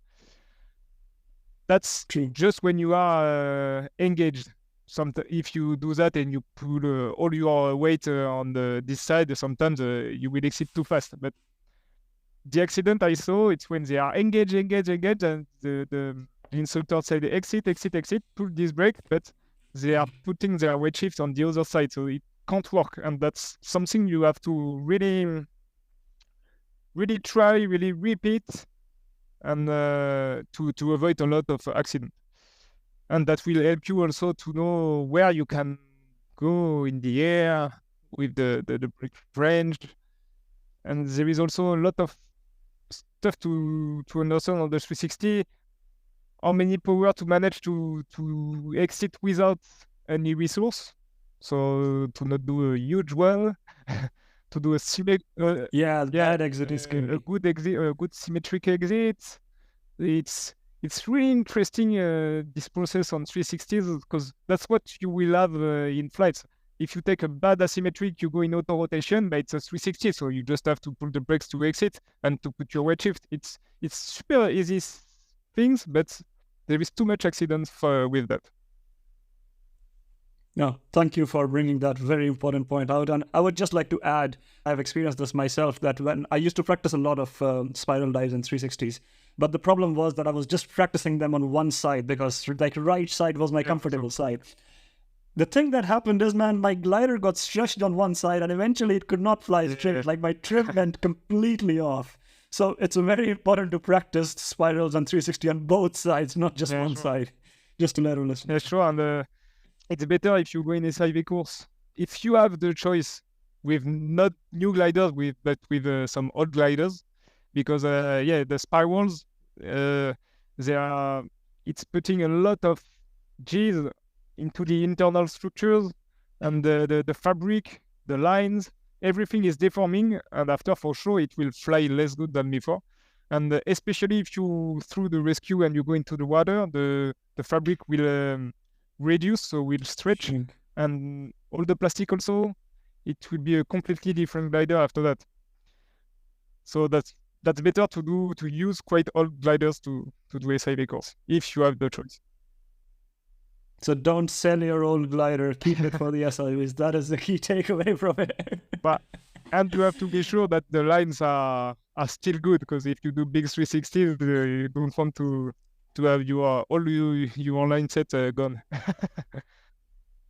That's just when you are engaged. If you do that and you pull all your weight on this side, sometimes you will exit too fast. But the accident I saw, it's when they are engaged, and the instructor said exit, pull this brake, but they are putting their weight shift on the other side, so it can't work. And that's something you have to really try, really repeat, and to avoid a lot of accident. And that will help you also to know where you can go in the air with the brake range. And there is also a lot of stuff to understand on the 360. How many power to manage to exit without any resource. So to not do a huge well, to do a that exit is good. A good symmetric exit. It's really interesting, this process on 360s, because that's what you will have in flights. If you take a bad asymmetric, you go in auto rotation, but it's a 360, so you just have to pull the brakes to exit and to put your weight shift. It's super easy things, but there is too much accidents with that. No, thank you for bringing that very important point out. And I would just like to add, I've experienced this myself, that when I used to practice a lot of spiral dives and 360s, but the problem was that I was just practicing them on one side because right side was my comfortable side. The thing that happened is, man, my glider got stretched on one side and eventually it could not fly straight. Like my trim went completely off. So it's very important to practice spirals and 360 on both sides, not just one side, just to let her listen. Yeah, sure. And it's better if you go in a SIV course. If you have the choice with not new gliders, but with some old gliders, because the spirals, it's putting a lot of G's into the internal structures and the fabric, the lines, everything is deforming, and after, for sure, it will fly less good than before. And especially if you through the rescue and you go into the water, the fabric will reduce, so will stretch, and all the plastic also, it will be a completely different glider after that. So that's that's better to use quite old gliders to do SIV course if you have the choice. So don't sell your old glider, keep it for the SIVs. That is the key takeaway from it. And you have to be sure that the lines are still good, because if you do big 360s, you don't want to have your line set gone.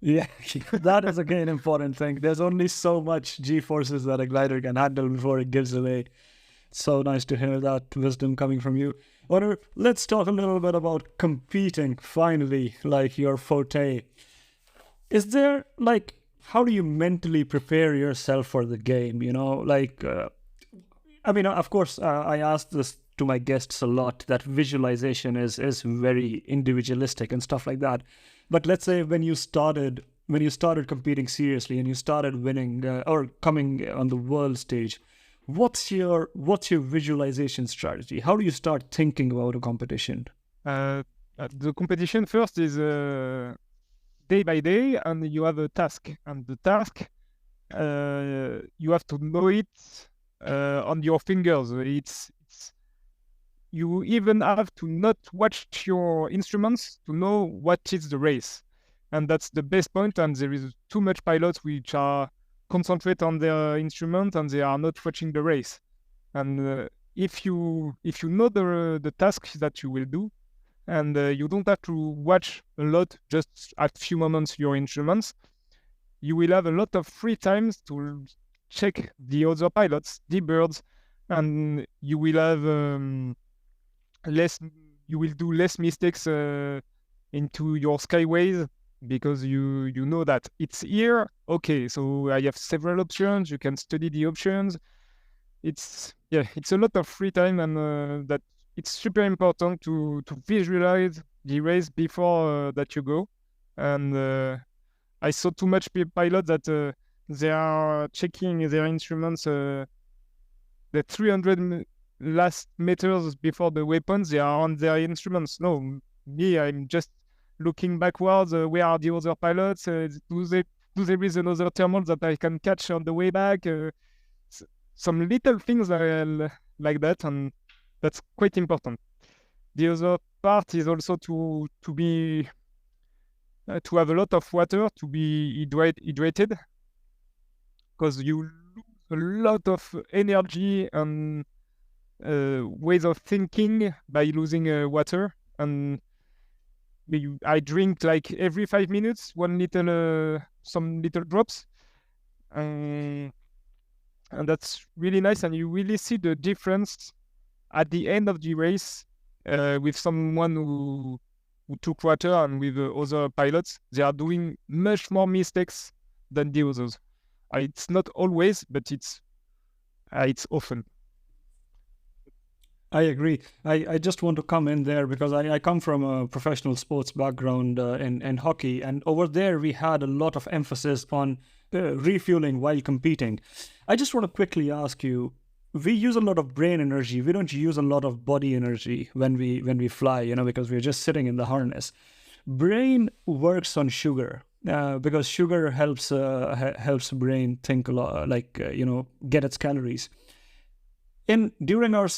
Yeah, that is again important thing. There's only so much G-forces that a glider can handle before it gives away. So nice to hear that wisdom coming from you. Honor, let's talk a little bit about competing, finally, like your forte. Is there, like, how do you mentally prepare yourself for the game? You know, like, I mean, of course, I ask this to my guests a lot, that visualization is very individualistic and stuff like that. But let's say when you started competing seriously and you started winning or coming on the world stage, what's your visualization strategy? How do you start thinking about a competition? The competition first is day by day, and you have a task, and the task you have to know it on your fingers. It's you even have to not watch your instruments to know what is the race, and that's the best point. And there is too much pilots which are concentrate on their instrument and they are not watching the race. And if you know the tasks that you will do, and you don't have to watch a lot, just a few moments your instruments, you will have a lot of free times to check the other pilots, the birds, and you will have you will do less mistakes into your skyways, because you know that it's here. Okay, so I have several options. You can study the options. It's a lot of free time, and that it's super important to visualize the race before that you go. And I saw too much pilots that they are checking their instruments the 300 last meters before the weapons. They are on their instruments. No, me, I'm just looking backwards. Where are the other pilots? Do there is another thermal that I can catch on the way back? Some little things like that, and that's quite important. The other part is also to be to have a lot of water, to be hydrated, because you lose a lot of energy and ways of thinking by losing water. And I drink like every 5 minutes, some little drops, and that's really nice. And you really see the difference at the end of the race with someone who took water and with other pilots. They are doing much more mistakes than the others. It's not always, but it's often. I agree. I just want to come in there because I come from a professional sports background in hockey, and over there we had a lot of emphasis on refueling while competing. I just want to quickly ask you, we use a lot of brain energy. We don't use a lot of body energy when we fly, you know, because we're just sitting in the harness. Brain works on sugar because sugar helps brain think a lot, get its calories. During our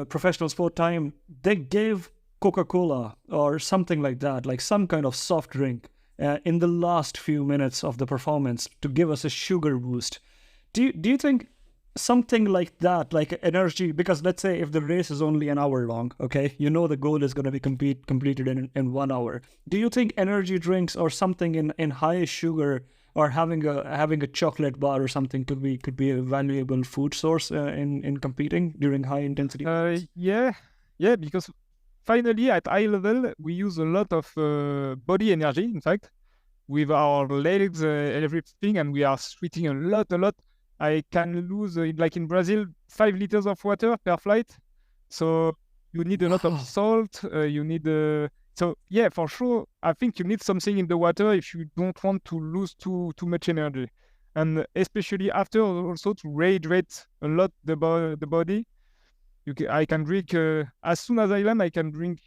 professional sport time, they gave Coca-Cola or something like that, like some kind of soft drink, in the last few minutes of the performance to give us a sugar boost. Do you think something like that, like energy? Because let's say if the race is only an hour long, okay, you know the goal is going to be completed in 1 hour. Do you think energy drinks or something in high sugar, or having a chocolate bar or something could be a valuable food source in competing during high intensity? Yeah, because finally at eye level we use a lot of body energy, in fact, with our legs and everything, and we are sweating a lot. I can lose, like in Brazil, 5 liters of water per flight. So you need a lot of salt. You need so yeah, for sure. I think you need something in the water if you don't want to lose too much energy, and especially after, also to rehydrate a lot the body. I can drink as soon as I land. I can drink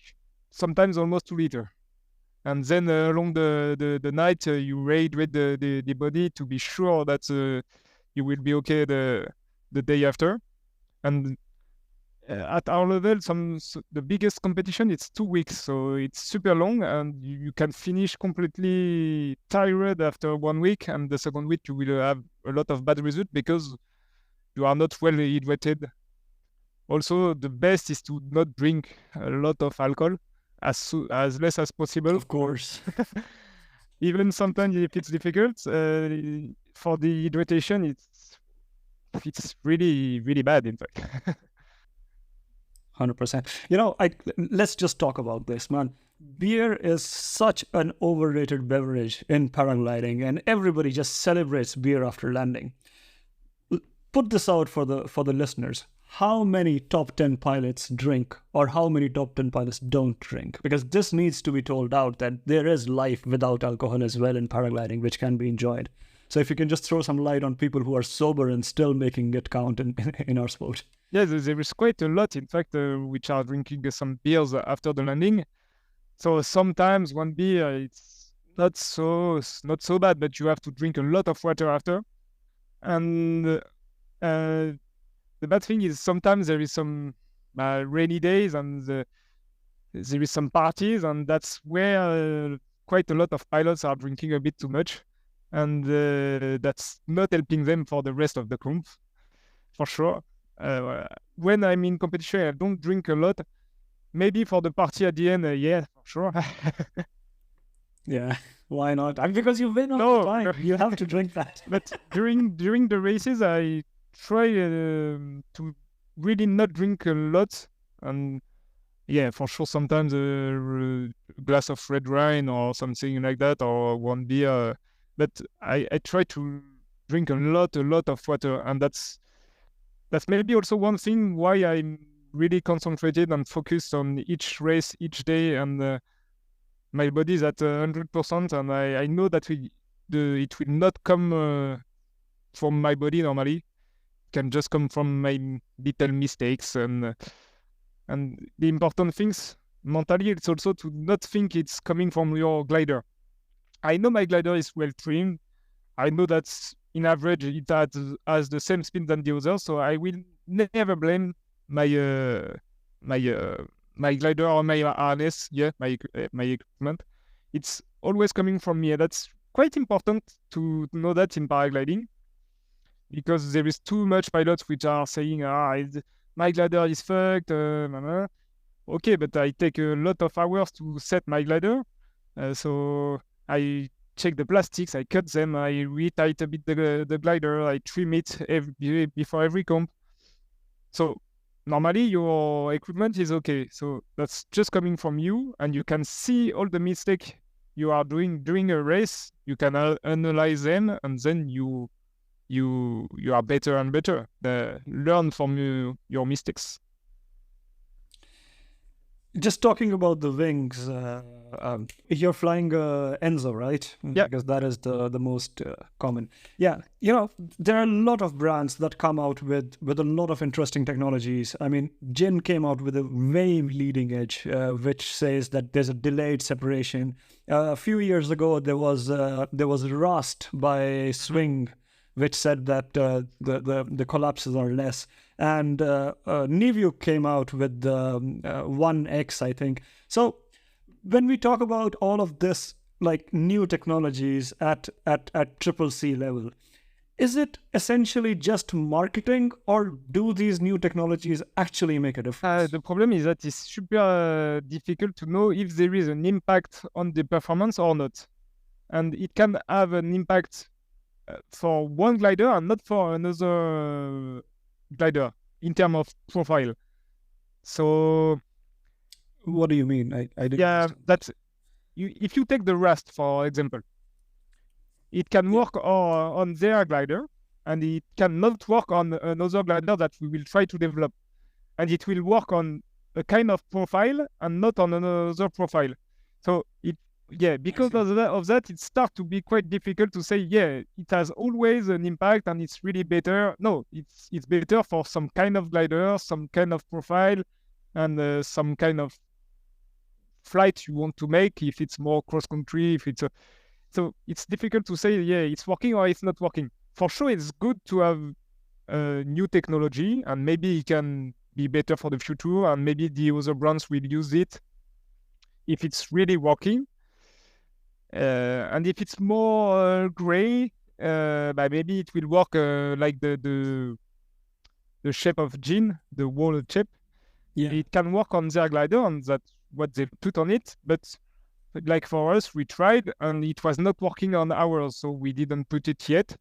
sometimes almost 2 liters, and then along the night you rehydrate the body to be sure that you will be okay the day after. And at our level, the biggest competition it's 2 weeks, so it's super long, and you can finish completely tired after 1 week, and the second week you will have a lot of bad results because you are not well hydrated. Also, the best is to not drink a lot of alcohol, as less as possible. Of course. Even sometimes if it's difficult, for the hydration, it's really, really bad, in fact. 100%. Let's just talk about this, man. Beer is such an overrated beverage in paragliding, and everybody just celebrates beer after landing. Put this out for the listeners. How many top 10 pilots drink, or how many top 10 pilots don't drink? Because this needs to be told out that there is life without alcohol as well in paragliding, which can be enjoyed. So if you can just throw some light on people who are sober and still making it count in our sport. Yeah, there is quite a lot, in fact, which are drinking some beers after the landing. So sometimes one beer, it's not so bad, but you have to drink a lot of water after. And the bad thing is sometimes there is some rainy days, and there is some parties, and that's where quite a lot of pilots are drinking a bit too much, and that's not helping them for the rest of the comp, for sure. When I'm in competition, I don't drink a lot. Maybe for the party at the end, yeah, for sure. Yeah, why not? Because you win all No, the time. no. You have to drink that. But during the races, I try to really not drink a lot, and yeah, for sure, sometimes a glass of red wine or something like that, or one beer. But I try to drink a lot of water, and that's maybe also one thing why I'm really concentrated and focused on each race, each day, and my body is at 100%, and I know that it will not come from my body normally. It can just come from my little mistakes, and the important things mentally, it's also to not think it's coming from your glider. I know my glider is well trimmed. I know that in average it has the same speed than the others, so I will never blame my glider or my harness, my equipment. It's always coming from me. That's quite important to know that in paragliding, because there is too much pilots which are saying, my glider is fucked. Okay, but I take a lot of hours to set my glider, so I check the plastics, I cut them, I retight a bit the glider, I trim it before every comp. So normally your equipment is okay. So that's just coming from you, and you can see all the mistakes you are doing during a race. You can analyze them, and then you are better and better. Learn from your mistakes. Just talking about the wings, you're flying Enzo, right? Yeah. Because that is the most common. Yeah, there are a lot of brands that come out with a lot of interesting technologies. I mean, Jin came out with a very leading edge, which says that there's a delayed separation. A few years ago, there was Rust by Swing, which said that the collapses are less. And Nivyu came out with the 1X, I think. So when we talk about all of this, like new technologies at triple C level, is it essentially just marketing, or do these new technologies actually make a difference? The problem is that it's super difficult to know if there is an impact on the performance or not. And it can have an impact for one glider and not for another glider in terms of profile. So what do you mean? I didn't understand. that's if you take the Rust for example, it can work on their glider, and it cannot work on another glider that we will try to develop, and it will work on a kind of profile and not on another profile. So because of that, it starts to be quite difficult to say, it has always an impact and it's really better. No, it's better for some kind of glider, some kind of profile, and some kind of flight you want to make, if it's more cross-country, if it's... So it's difficult to say, it's working or it's not working. For sure, it's good to have new technology, and maybe it can be better for the future, and maybe the other brands will use it if it's really working. And if it's more gray, but maybe it will work like the shape of Jean, the wall shape. Yeah. It can work on their glider, and that's what they put on it. But like for us, we tried, and it was not working on ours, so we didn't put it yet.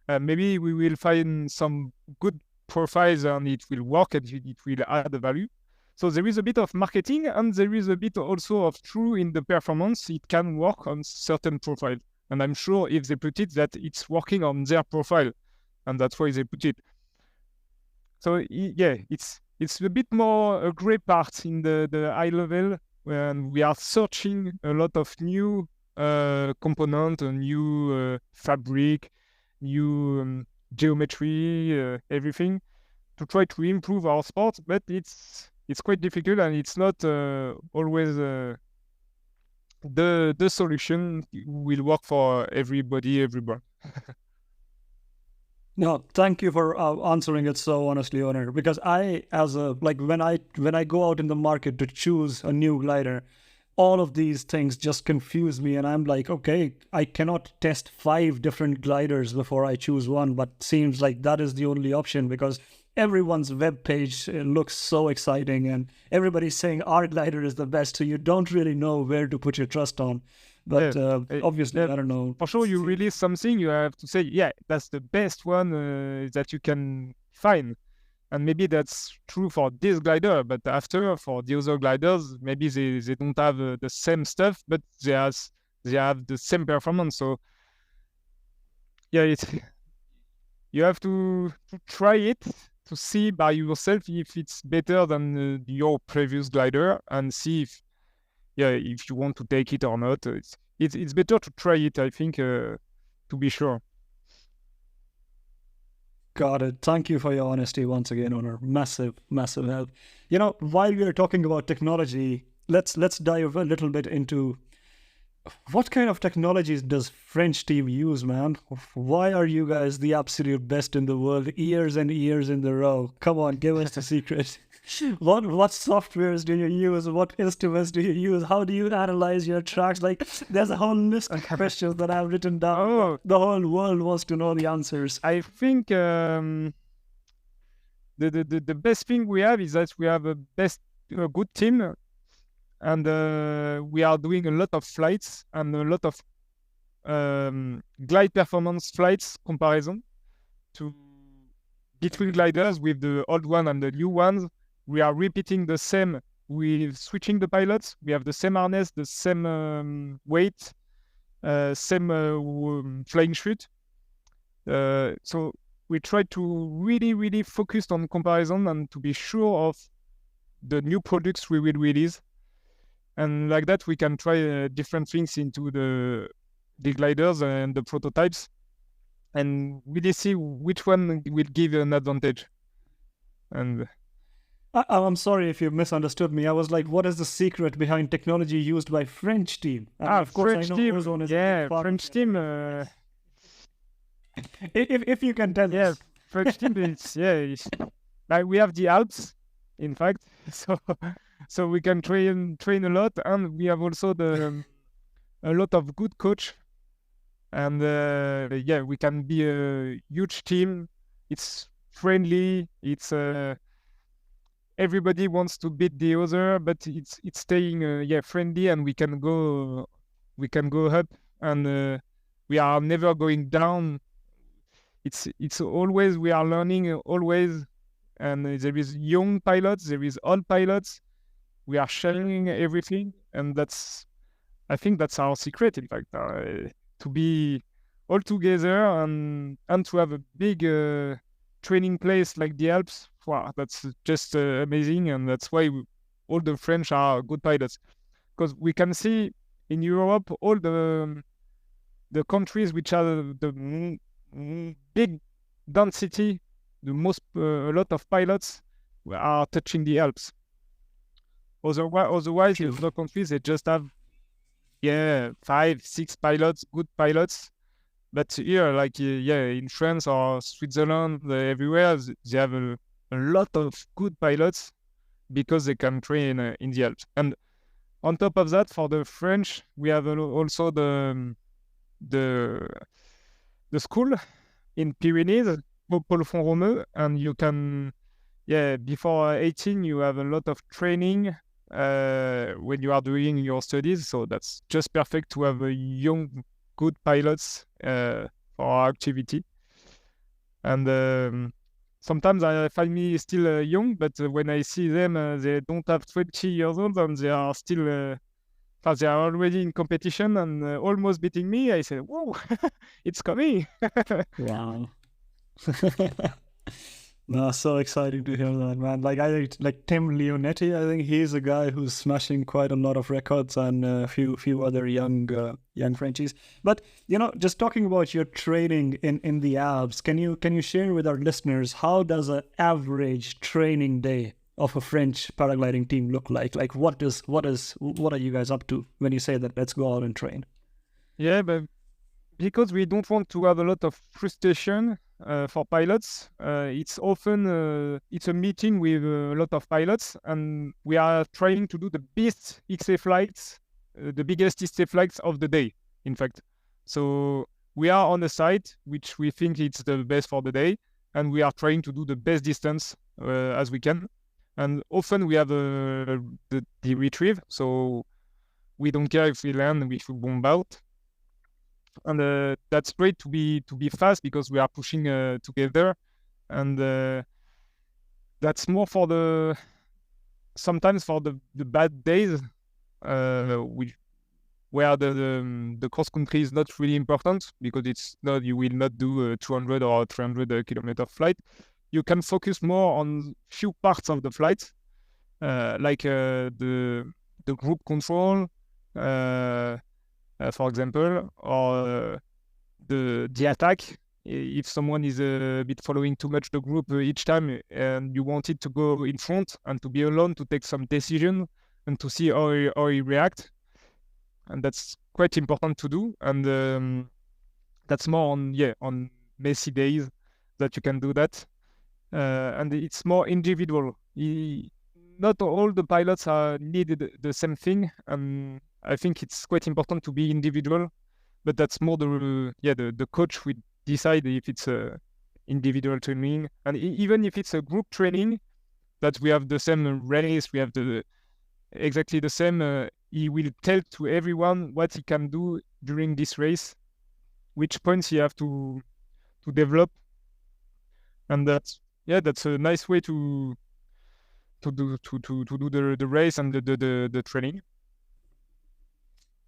Maybe we will find some good profiles, and it will work, and it will add value. So there is a bit of marketing, and there is a bit also of true in the performance. It can work on certain profiles, and I'm sure if they put it, that it's working on their profile, and that's why they put it. So yeah, it's a bit more a gray part in the high level when we are searching a lot of new component, a new fabric, new geometry, everything to try to improve our sport. But it's quite difficult, and it's not always the solution will work for everybody, everyone. No, thank you for answering it so honestly, Honor. Because I, as a when I go out in the market to choose a new glider, all of these things just confuse me, and I'm like, okay, I cannot test 5 different gliders before I choose one. But seems like that is the only option because everyone's web page looks so exciting, and everybody's saying our glider is the best. So you don't really know where to put your trust on. But obviously, I don't know. For sure, you release something, you have to say, yeah, that's the best one that you can find. And maybe that's true for this glider, but after, for the other gliders, maybe they don't have the same stuff, but they have the same performance. So, yeah, you have to try it to see by yourself if it's better than your previous glider, and see if you want to take it or not. It's better to try it, I think, to be sure. Got it. Thank you for your honesty once again, Honor. Massive, massive help. You know, while we are talking about technology, let's dive a little bit into what kind of technologies does French team use, man? Why are you guys the absolute best in the world years and years in the row? Come on, give us the secret. What softwares do you use? What instruments do you use? How do you analyze your tracks? Like, there's a whole list of questions that I've written down. Oh. The whole world wants to know the answers. I think the best thing we have is that we have a good team, and we are doing a lot of flights and a lot of glide performance flights comparison between gliders with the old one and the new ones. We are repeating the same with switching the pilots. We have the same harness, the same weight, same flying chute. So we try to really, really focus on comparison and to be sure of the new products we will release. And like that, we can try different things into the gliders and the prototypes, and really see which one will give an advantage. And I'm sorry if you misunderstood me. I was like, what is the secret behind technology used by French team? Of course, French team. French team. If you can tell us. French team. Like we have the Alps, in fact. So we can train a lot, and we have also a lot of good coach. And we can be a huge team. It's friendly. It's everybody wants to beat the other, but it's staying friendly, and we can go up, and we are never going down. It's always we are learning always, and there is young pilots, there is old pilots. We are sharing everything, and I think that's our secret, in fact, to be all together and to have a big training place like the Alps. Wow, that's just amazing, and that's why all the French are good pilots, because we can see in Europe all the countries which are the big density, the most a lot of pilots are touching the Alps. Otherwise, in other countries they just have 5-6 pilots, good pilots. But here, like in France or Switzerland, everywhere they have a lot of good pilots because they can train in the Alps. And on top of that, for the French, we have also the school in Pyrenees, Paul Font-Romeu, and you can, before 18, you have a lot of training when you are doing your studies. So that's just perfect to have a young, good pilots for our activity. And sometimes I find me still young, but when I see them, they don't have 20 years old and they are still, they are already in competition and almost beating me. I say, whoa, it's coming. Wow. No, so exciting to hear that, man. Like Tim Leonetti. I think he's a guy who's smashing quite a lot of records, and a few other young Frenchies. But just talking about your training in the Alps, can you share with our listeners how does an average training day of a French paragliding team look like? Like what are you guys up to when you say that let's go out and train? Yeah, but because we don't want to have a lot of frustration for pilots, it's often it's a meeting with a lot of pilots, and we are trying to do the best XA flights, the biggest XA flights of the day, in fact. So we are on a site which we think it's the best for the day, and we are trying to do the best distance as we can. And often we have the retrieve, so we don't care if we land, we should bomb out. And that's great to be fast because we are pushing together, and that's more for sometimes for the bad days, where the cross country is not really important because it's not, you will not do a 200 or 300 kilometer flight. You can focus more on few parts of the flight, like the group control, for example, or the attack. If someone is a bit following too much the group each time, and you want it to go in front and to be alone to take some decision and to see how he react, and that's quite important to do. And that's more on messy days that you can do that, and it's more individual. Not all the pilots are needed the same thing, and I think it's quite important to be individual, but that's more the coach will decide if it's a individual training, and even if it's a group training, that we have the same race, we have exactly the same. He will tell to everyone what he can do during this race, which points he have to develop, and that's a nice way to do the race and the training.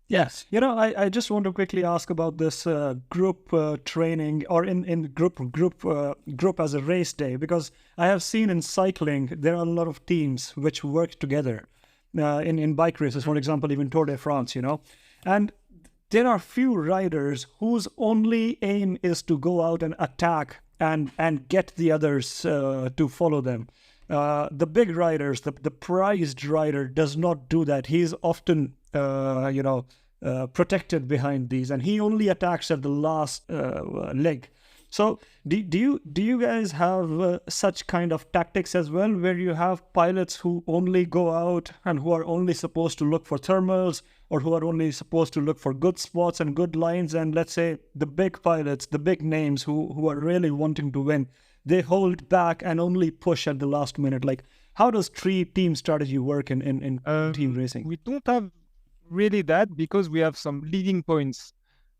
Yes, I just want to quickly ask about this group training, or in group as a race day, because I have seen in cycling there are a lot of teams which work together in bike races, for example, even Tour de France, and there are few riders whose only aim is to go out and attack and get the others to follow them. The big riders, the prized rider does not do that. He's often protected behind these, and he only attacks at the last leg. So do you guys have such kind of tactics as well, where you have pilots who only go out and who are only supposed to look for thermals, or who are only supposed to look for good spots and good lines, and let's say the big pilots, the big names who are really wanting to win, they hold back and only push at the last minute? Like, how does team strategy work in team racing? We don't have really that, because we have some leading points,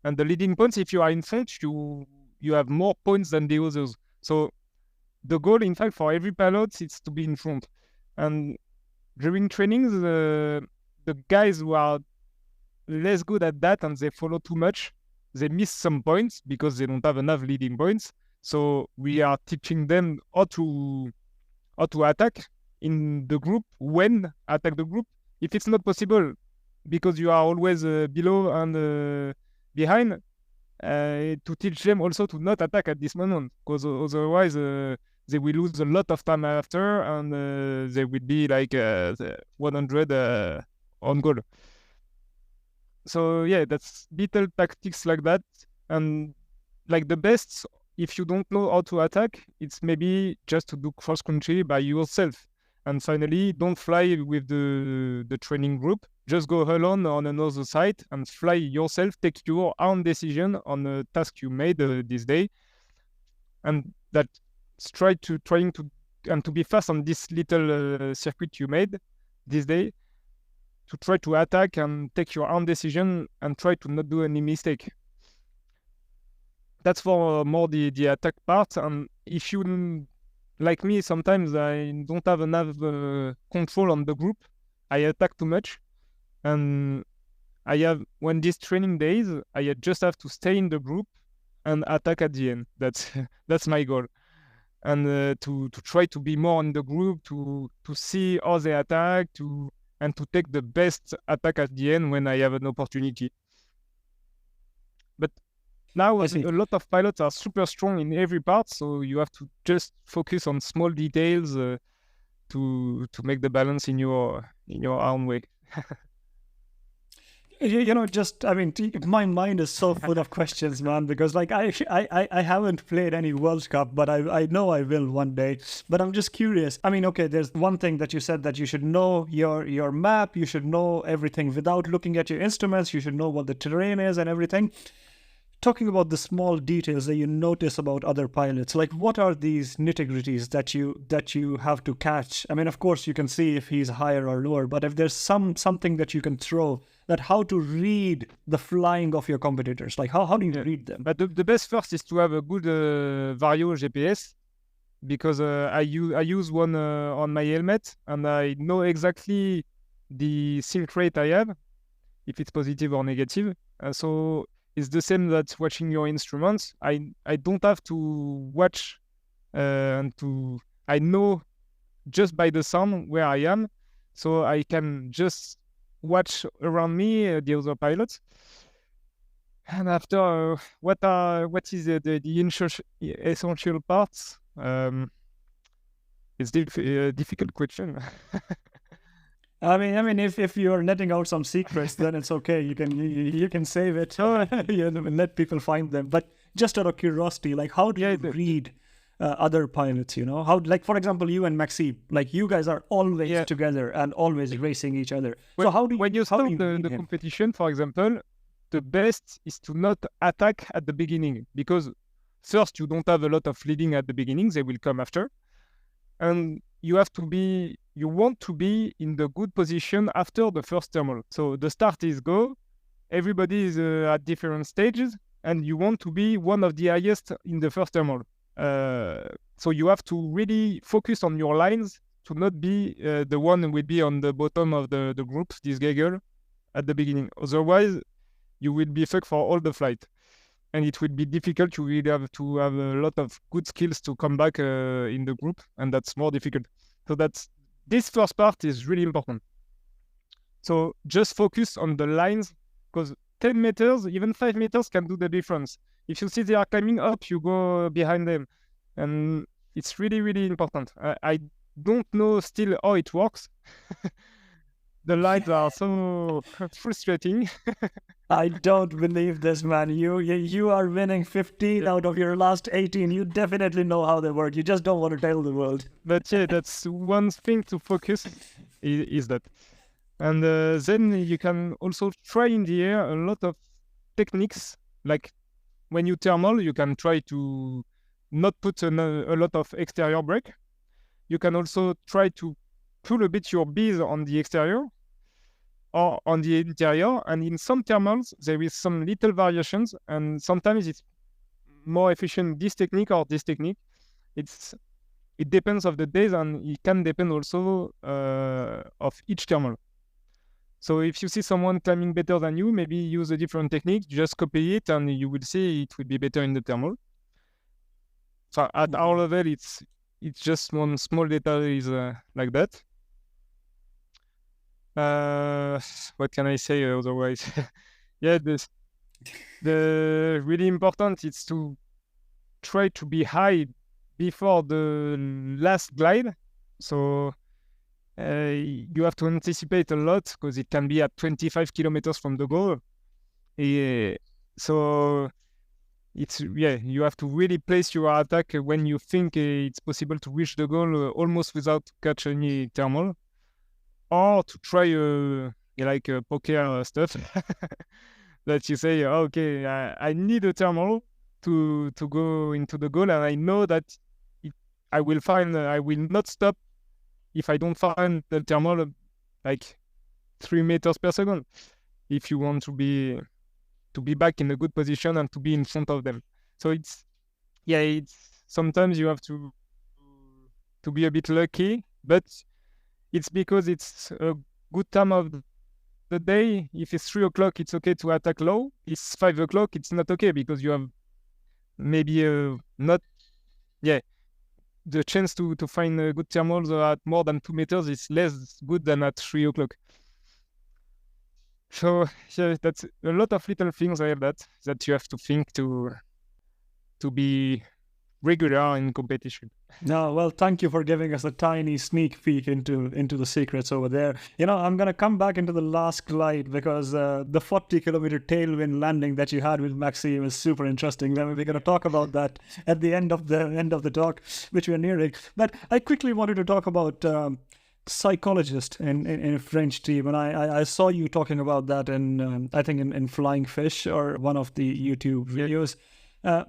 and the leading points, if you are in front, you have more points than the others. So the goal, in fact, for every pilot is to be in front. And during trainings, the guys who are less good at that and they follow too much, they miss some points because they don't have enough leading points. So we are teaching them how to attack in the group, when attack the group. If it's not possible, because you are always below and behind, to teach them also to not attack at this moment, because otherwise they will lose a lot of time after, and they will be like 100 on goal. So that's little tactics like that. And like the best if you don't know how to attack, it's maybe just to do cross country by yourself. And finally, don't fly with the training group. Just go alone on another site and fly yourself. Take your own decision on the task you made this day, and that's trying to be fast on this little circuit you made this day, to try to attack and take your own decision and try to not do any mistake. That's for more the attack part. And if you, like me, sometimes I don't have enough control on the group, I attack too much, and when these training days, I just have to stay in the group and attack at the end. That's my goal. And to try to be more in the group, to see how they attack, and to take the best attack at the end when I have an opportunity. But now a lot of pilots are super strong in every part, so you have to just focus on small details to make the balance in your own way. My mind is so full of questions, man, because like I haven't played any World Cup, but I know I will one day. But I'm just curious. I mean, okay, there's one thing that you said, that you should know your map, you should know everything without looking at your instruments, you should know what the terrain is and everything. Talking about the small details that you notice about other pilots, like what are these nitty-gritties that you have to catch? I mean, of course, you can see if he's higher or lower, but if there's something that you can throw, that how to read the flying of your competitors, like how do you read them? But the best first is to have a good Vario GPS, because I use one on my helmet, and I know exactly the sync rate I have, if it's positive or negative. So it's the same that watching your instruments. I don't have to watch I know just by the sound where I am, so I can just watch around me the other pilots. And after what is the essential parts? It's a difficult question. I mean, if you're netting out some secrets, then it's okay. You can save it and let people find them. But just out of curiosity, like how do you read other pilots? How, like for example, you and Maxime, like you guys are always together and always racing each other. So when you start the competition, for example, the best is to not attack at the beginning, because first you don't have a lot of leading at the beginning; they will come after, and you want to be in the good position after the first thermal. So the start is go, everybody is at different stages, and you want to be one of the highest in the first thermal. So you have to really focus on your lines to not be the one who will be on the bottom of the group, this Gaggle, at the beginning. Otherwise, you will be fucked for all the flight. And it will be difficult. You will have to have a lot of good skills to come back in the group, and that's more difficult. So this first part is really important. So just focus on the lines, because 10 meters, even 5 meters can do the difference. If you see they are climbing up, you go behind them. And it's really, really important. I don't know still how it works. The lines are so frustrating. I don't believe this, man. You are winning 15 out of your last 18. You definitely know how they work. You just don't want to tell the world. But yeah, that's one thing to focus is that. And then you can also try in the air a lot of techniques. Like when you thermal, you can try to not put a lot of exterior brake. You can also try to pull a bit your bees on the exterior or on the interior. And in some thermals, there is some little variations, and sometimes it's more efficient this technique or this technique. It depends of the days, and it can depend also of each thermal. So if you see someone climbing better than you, maybe use a different technique, just copy it, and you will see it will be better in the thermal. So at our level, it's just one small detail is like that. What can I say otherwise? Yeah, the really important is to try to be high before the last glide. So you have to anticipate a lot, because it can be at 25 kilometers from the goal. So you have to really place your attack when you think it's possible to reach the goal almost without catch any thermal, or to try like poker stuff that you say, okay, I need a thermal to go into the goal, and I know that I will not stop if I don't find the thermal like 3 meters per second, if you want to be back in a good position and to be in front of them. So it's sometimes you have to be a bit lucky, but it's because it's a good time of the day. If it's 3 o'clock, it's okay to attack low. It's 5 o'clock, it's not okay, because you have maybe not the chance to find good thermals at more than 2 meters is less good than at 3 o'clock. So that's a lot of little things like that you have to think to be regular in competition. No, well, thank you for giving us a tiny sneak peek into the secrets over there. I'm gonna come back into the last glide, because the 40-kilometer tailwind landing that you had with Maxime is super interesting. Then we're gonna talk about that at the end of the talk, which we're nearing. But I quickly wanted to talk about psychologist in a French team, and I saw you talking about that in I think in Flying Fish, or one of the YouTube videos.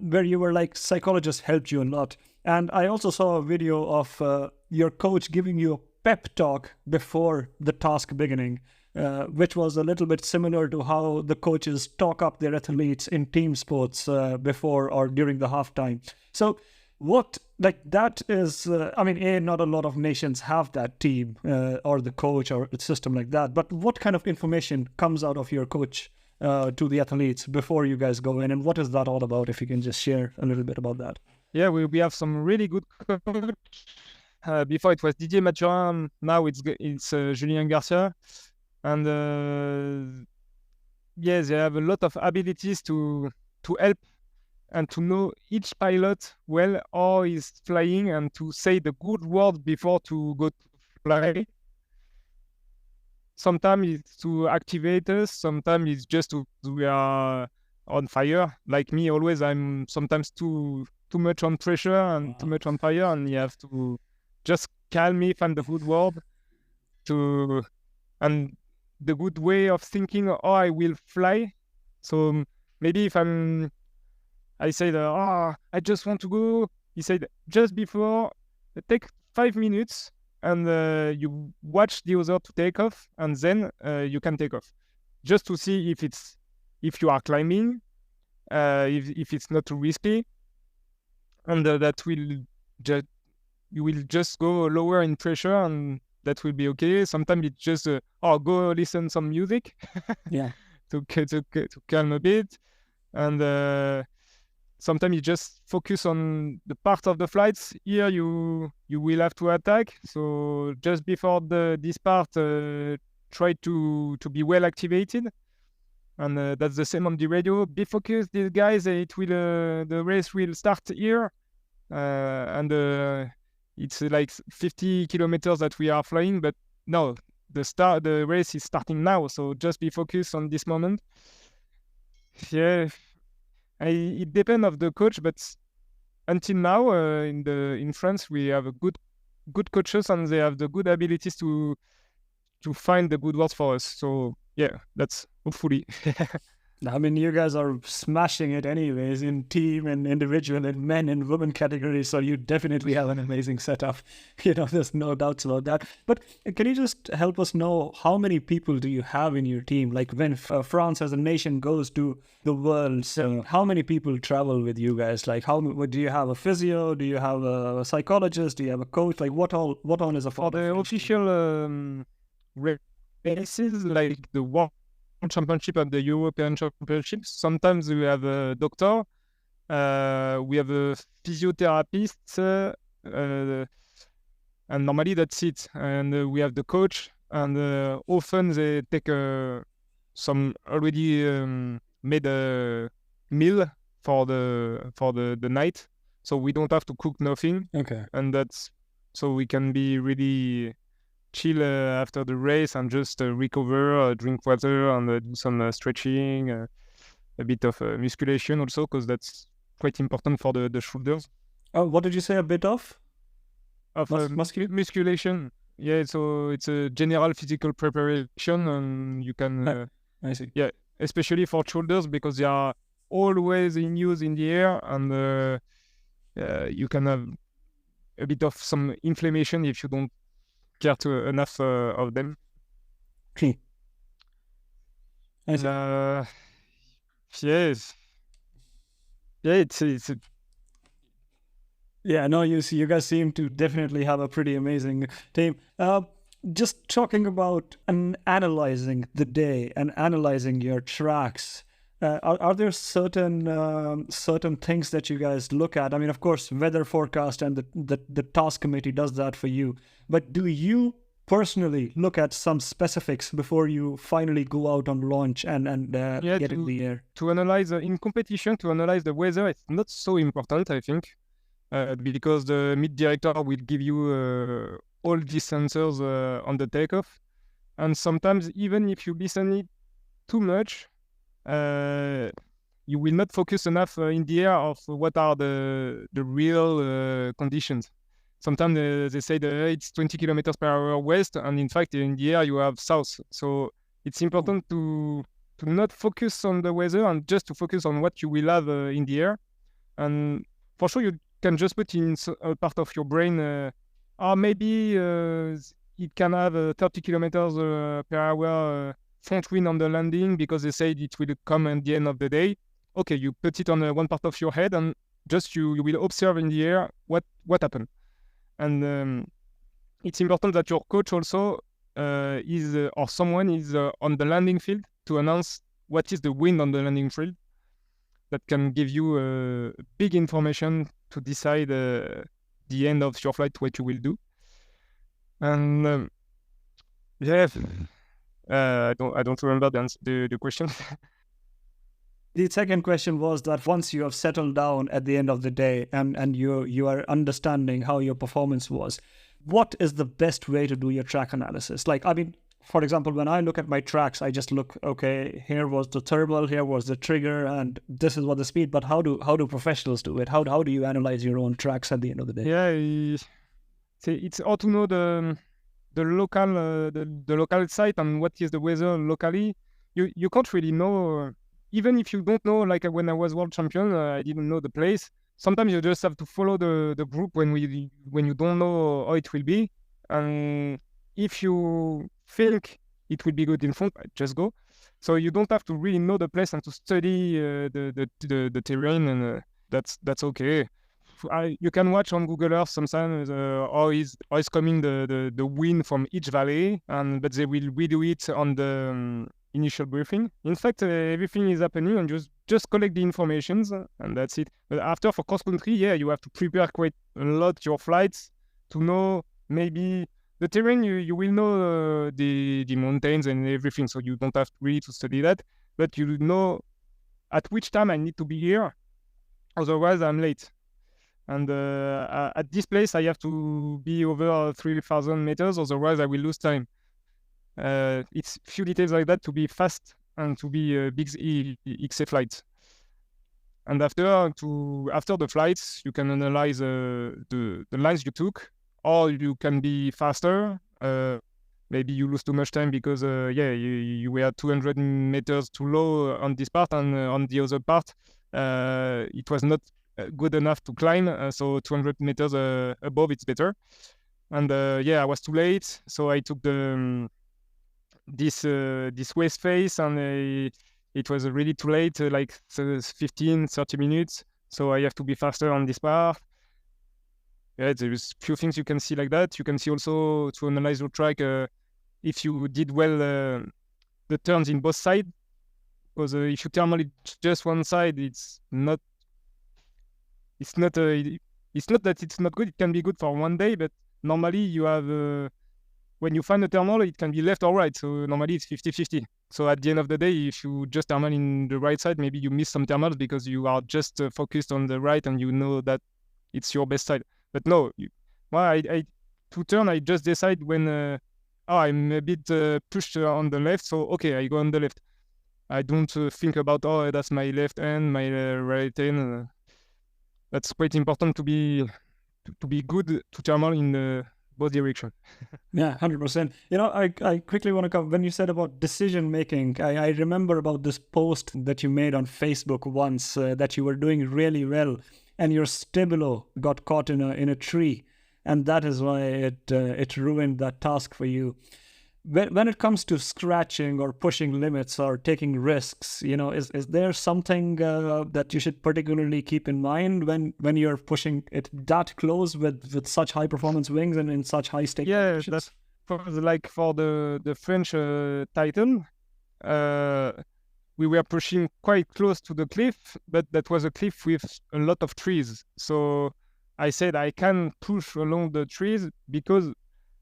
Where you were like, psychologists helped you a lot. And I also saw a video of your coach giving you a pep talk before the task beginning, which was a little bit similar to how the coaches talk up their athletes in team sports before or during the halftime. So what, like, that is, not a lot of nations have that team or the coach or a system like that. But what kind of information comes out of your coach to the athletes before you guys go in, and what is that all about? If you can just share a little bit about that. Yeah, we have some really good coach. Before it was Didier Mathurin, now it's Julien Garcia, and they have a lot of abilities to help and to know each pilot well, how he's flying, and to say the good word before to go to fly. Sometimes it's to activate us, sometimes it's just we are on fire. Like me, always I'm sometimes too much on pressure and too much on fire, and you have to just calm me, find the good word and the good way of thinking, I will fly. So maybe if I say that, I just want to go, he said, just before, take 5 minutes, and you watch the other to take off, and then you can take off, just to see if you are climbing, if it's not too risky, and you will just go lower in pressure, and that will be okay. Sometimes it's just go listen some music, to calm a bit, and sometimes you just focus on the part of the flights. Here you will have to attack. So just before this part, try to be well activated. And that's the same on the radio. Be focused, these guys. The race will start here, and it's like 50 kilometers that we are flying. But no, the race is starting now. So just be focused on this moment. Yeah. It depends of the coach, but until now, in France, we have a good coaches, and they have the good abilities to find the good words for us. So yeah, that's hopefully. I mean, you guys are smashing it anyways in team and individual and men and women categories. So you definitely have an amazing setup. There's no doubts about that. But can you just help us know, how many people do you have in your team? Like, when France as a nation goes to the world, so how many people travel with you guys? Like, do you have a physio? Do you have a psychologist? Do you have a coach? Like, what all is a for the official races, like the World Championship and the European Championship, sometimes we have a doctor, we have a physiotherapist, and normally that's it. And we have the coach, and often they take some already made a meal for the night, so we don't have to cook nothing. Okay. And that's so we can be really chill after the race, and just recover, drink water, and do some stretching, a bit of musculation also, because that's quite important for the shoulders. What did you say? A bit of musculation. Yeah, so it's a general physical preparation, and you can. I see. Yeah, especially for shoulders because they are always in use in the air, and you can have a bit of some inflammation if you don't care to enough of them. I see. Yes. Yeah, it's Yeah, no, you guys seem to definitely have a pretty amazing team. Just talking about analyzing the day and analyzing your tracks. Are there certain things that you guys look at? I mean, of course, weather forecast and the task committee does that for you. But do you personally look at some specifics before you finally go out on launch and get in the air? To analyze in competition, to analyze the weather, it's not so important, I think. Because the meet director will give you all these sensors on the takeoff. And sometimes, even if you listen it too much, you will not focus enough in the air of what are the real conditions. Sometimes they say that it's 20 kilometers per hour west, and in fact, in the air, you have south. So it's important to not focus on the weather and just to focus on what you will have in the air. And for sure, you can just put in a part of your brain, or maybe it can have 30 kilometers per hour front wind on the landing because they said it will come at the end of the day. Okay, you put it on one part of your head and just you will observe in the air what happened. And it's important that your coach also is or someone is on the landing field to announce what is the wind on the landing field. That can give you big information to decide the end of your flight, what you will do. And yeah, I don't remember the question. The second question was that once you have settled down at the end of the day and you are understanding how your performance was, what is the best way to do your track analysis? Like, I mean, for example, when I look at my tracks, I just look, okay, here was the thermal, here was the trigger, and this is what the speed. But how do professionals do it? How do you analyze your own tracks at the end of the day? Yeah, it's how to know the local site and what is the weather locally. You can't really know, even if you don't know. Like when I was world champion, I didn't know the place. Sometimes you just have to follow the group when you don't know how it will be, and if you think it will be good in front, just go. So you don't have to really know the place and to study the terrain, and that's okay. You can watch on Google Earth sometimes how is coming the wind from each valley, but they will redo it on the initial briefing. In fact, everything is happening, and just collect the informations, and that's it. But after, for cross country, yeah, you have to prepare quite a lot your flights to know maybe the terrain. You will know the mountains and everything, so you don't have really to study that. But you know at which time I need to be here, otherwise I'm late. And at this place, I have to be over 3,000 meters, otherwise I will lose time. It's few details like that to be fast and to be big XA flights. And after the flights, you can analyze the lines you took, or you can be faster. Maybe you lose too much time because you were 200 meters too low on this part, and on the other part, it was not good enough to climb. So 200 meters above, it's better. And I was too late, so I took this west face, and it was really too late, like 15-30 minutes. So I have to be faster on this part. Yeah, there's few things you can see like that. You can see also to analyze your track if you did well the turns in both sides, because if you thermal it just one side, it's not that it's not good. It can be good for one day, but normally you have when you find a thermal, it can be left or right. So normally it's 50-50. So at the end of the day, if you just thermal in the right side, maybe you miss some thermals because you are just focused on the right and you know that it's your best side. But no, I to turn, I just decide when I'm a bit pushed on the left. So okay, I go on the left. I don't think about, that's my left hand, my right hand. that's quite important to be good to thermal in both direction. Yeah, 100%. I quickly want to come when you said about decision making. I remember about this post that you made on Facebook once that you were doing really well, and your stabilo got caught in a tree, and that is why it ruined that task for you. When it comes to scratching or pushing limits or taking risks, is there something that you should particularly keep in mind when you're pushing it that close with such high performance wings and in such high stake Yeah, conditions? that's for the French Titan. We were pushing quite close to the cliff, but that was a cliff with a lot of trees. So I said I can push along the trees because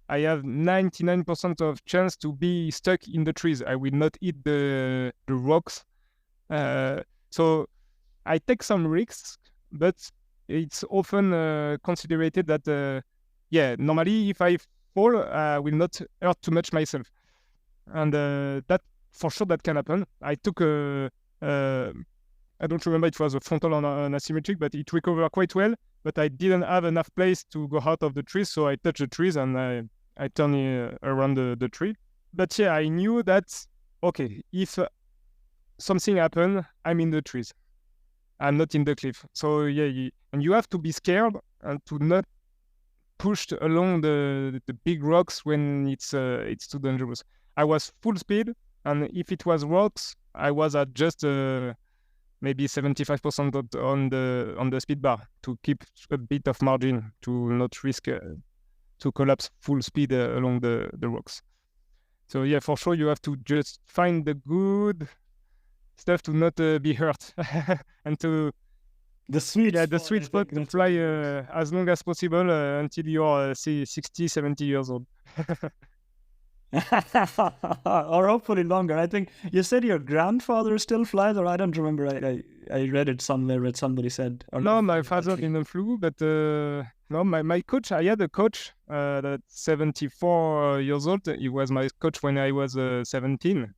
I have 99% of chance to be stuck in the trees. I will not hit the rocks. So I take some risks, but it's often considered that, normally if I fall, I will not hurt too much myself. And that, for sure, that can happen. I took I don't remember, it was a frontal on an asymmetric, but it recovered quite well. But I didn't have enough place to go out of the trees, so I touched the trees and I turned around the tree. But yeah, I knew that, okay, if something happened, I'm in the trees. I'm not in the cliff. So yeah, and you have to be scared and to not pushed along the big rocks when it's too dangerous. I was full speed, and if it was rocks, I was at just maybe 75% on the speed bar to keep a bit of margin to not risk to collapse full speed along the rocks. So yeah, for sure, you have to just find the good stuff to not be hurt and to The sweet spot to fly as long as possible until you're 60, 70 years old. Or hopefully longer. I think you said your grandfather still flies, or I don't remember. I read it somewhere where somebody said. No, my father didn't flew, but no, my coach, I had a coach that's 74 years old. He was my coach when I was 17.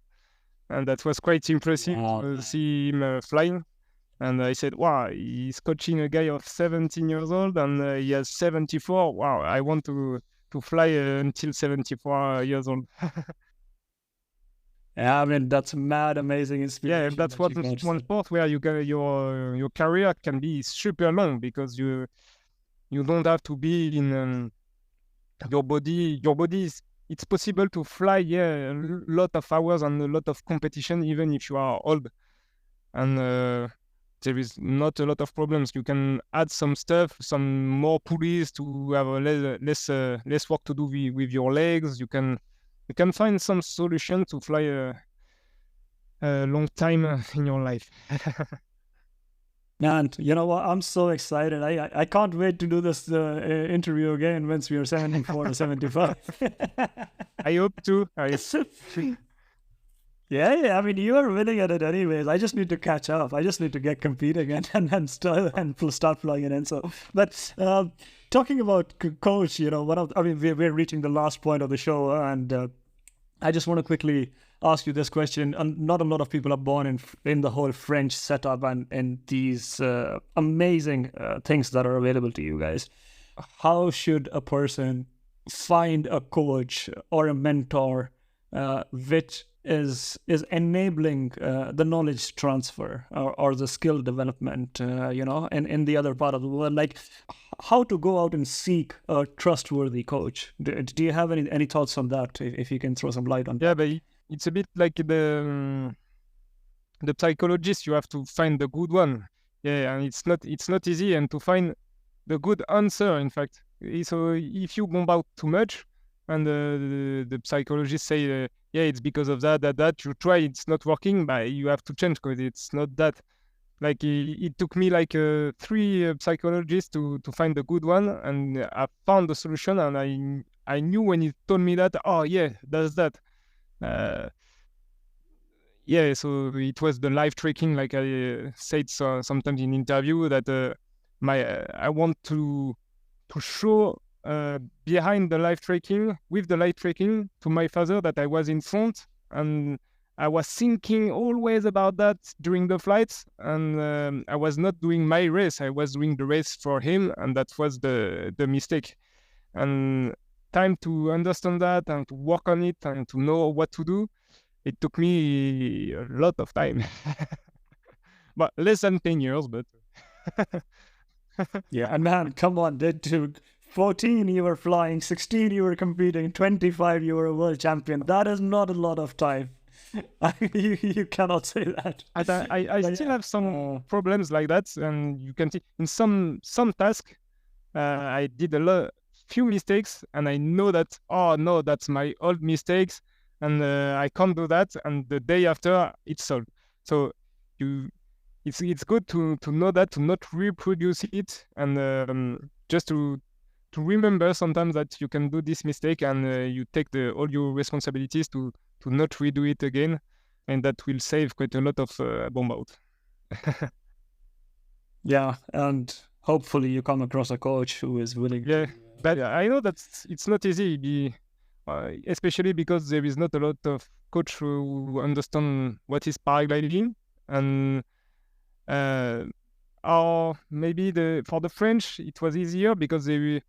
And that was quite impressive to see him flying. And I said, wow, he's coaching a guy of 17 years old and he has 74. Wow, I want to fly until 74 years old. Yeah, I mean, that's mad amazing inspiration. Yeah, that's one sport where you get your career can be super long because you don't have to be in your body. Your body is, it's possible to fly, a lot of hours and a lot of competition, even if you are old. And there is not a lot of problems. You can add some stuff, some more pulleys to have less work to do with your legs. You can find some solution to fly a long time in your life. Man, you know what? I'm so excited. I can't wait to do this interview again once we are 74 or 75. I hope to. Yeah. I mean, you are winning at it anyways. I just need to catch up. I just need to get competing and start flying it in. So, but talking about coach, we're reaching the last point of the show, and I just want to quickly ask you this question. Not a lot of people are born in the whole French setup and these amazing things that are available to you guys. How should a person find a coach or a mentor which is enabling the knowledge transfer or the skill development, in the other part of the world? Like, how to go out and seek a trustworthy coach? Do you have any thoughts on that? If you can throw some light on that. Yeah, but it's a bit like the psychologist. You have to find the good one. Yeah, and it's not easy, and to find the good answer, in fact. So if you bomb out too much, and the psychologist say, yeah, it's because of that, you try, it's not working, but you have to change because it's not that. Like it took me like 3 psychologists to find the good one, and I found the solution, and I knew when he told me that, oh yeah, that's that. Yeah, so it was the live tracking, like I said sometimes in interview, that I want to show behind the live tracking, with the live tracking, to my father that I was in front, and I was thinking always about that during the flights, and I was not doing my race. I was doing the race for him, and that was the mistake. And time to understand that and to work on it and to know what to do, it took me a lot of time. But less than 10 years, but Yeah, and man, come on, dude. 14 you were flying, 16 you were competing, 25 you were a world champion. That is not a lot of time. You cannot say that. I still have some problems like that, and you can see in some tasks I did few mistakes, and I know that, oh no, that's my old mistakes, and I can't do that, and the day after it's solved. So it's good to know that, to not reproduce it, and just to remember sometimes that you can do this mistake, and you take all your responsibilities to not redo it again, and that will save quite a lot of bomb out. Yeah, and hopefully you come across a coach who is willing. Yeah, but I know that it's not easy, especially because there is not a lot of coach who understand what is paragliding, and or maybe for the French it was easier because we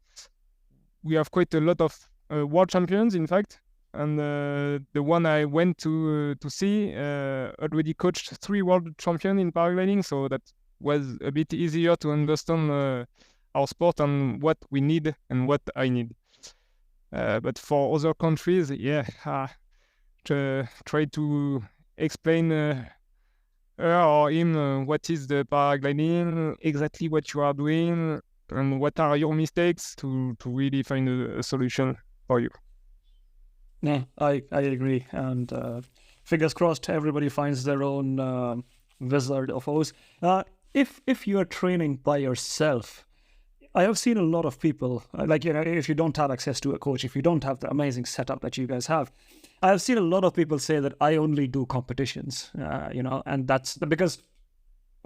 have quite a lot of world champions, in fact, and the one I went to see already coached 3 world champions in paragliding, so that was a bit easier to understand our sport and what we need and what I need. But for other countries, try to explain her or him what is the paragliding, exactly what you are doing, and what are your mistakes to really find a solution for you. Yeah, I agree, and fingers crossed everybody finds their own wizard of Oz. If you are training by yourself, I have seen a lot of people, if you don't have access to a coach, if you don't have the amazing setup that you guys have, I have seen a lot of people say that I only do competitions, and that's because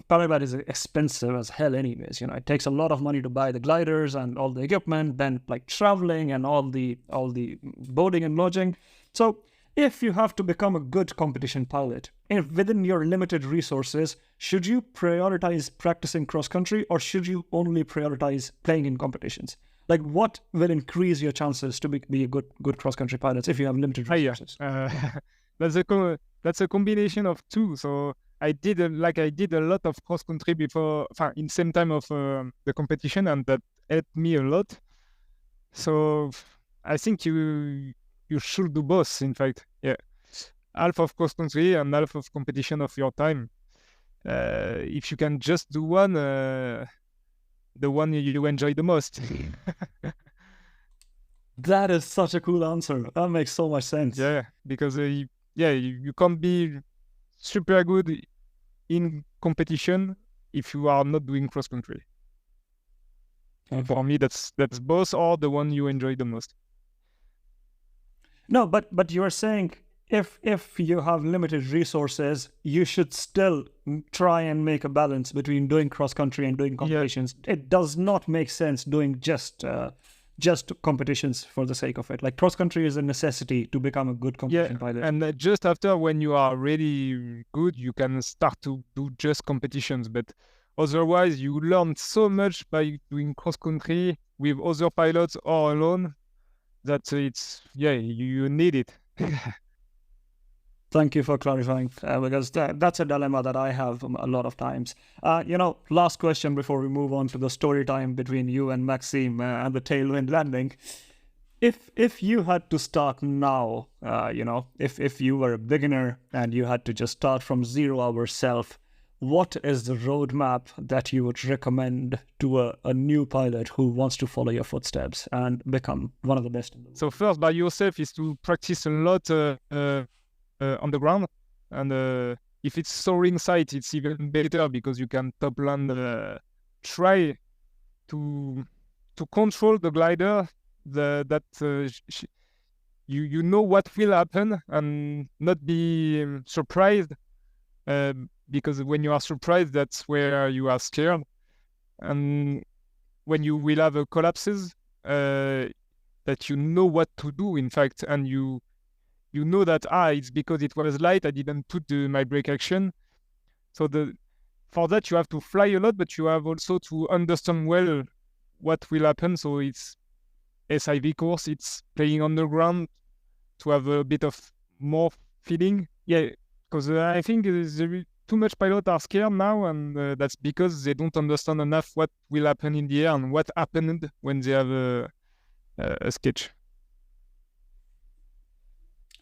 paraglide is expensive as hell anyways. It takes a lot of money to buy the gliders and all the equipment, then like traveling and all the boarding and lodging. So if you have to become a good competition pilot, within your limited resources, should you prioritize practicing cross-country, or should you only prioritize playing in competitions? Like, what will increase your chances to be a good cross-country pilot if you have limited resources? That's a combination of two. So I did a lot of cross-country before, in same time of the competition, and that helped me a lot. So I think you should do both, in fact. Yeah, half of cross-country and half of competition of your time. If you can just do one, the one you enjoy the most. That is such a cool answer. That makes so much sense. Yeah, because you can't be super good in competition if you are not doing cross-country. And for me, that's both, or the one you enjoy the most. No, but you are saying if you have limited resources, you should still try and make a balance between doing cross-country and doing competitions. Yeah. It does not make sense doing just competitions for the sake of it. Like, cross-country is a necessity to become a good competition pilot. And just after, when you are really good, you can start to do just competitions. But otherwise, you learn so much by doing cross-country with other pilots or alone that you need it. Thank you for clarifying, because that's a dilemma that I have a lot of times. Last question before we move on to the story time between you and Maxime and the tailwind landing. If you had to start now, if you were a beginner and you had to just start from zero yourself, what is the roadmap that you would recommend to a new pilot who wants to follow your footsteps and become one of the best in the world? So first, by yourself, is to practice a lot on the ground, and if it's soaring site, it's even better because you can top land. Try to control the glider, you know what will happen, and not be surprised, because when you are surprised, that's where you are scared. And when you will have collapses, that you know what to do, in fact, and you you know that it's because it was light, I didn't put my brake action. So for that you have to fly a lot, but you have also to understand well what will happen. So it's SIV course, it's playing on the ground to have a bit of more feeling. Yeah, because I think too much pilots are scared now, and that's because they don't understand enough what will happen in the air and what happened when they have a sketch.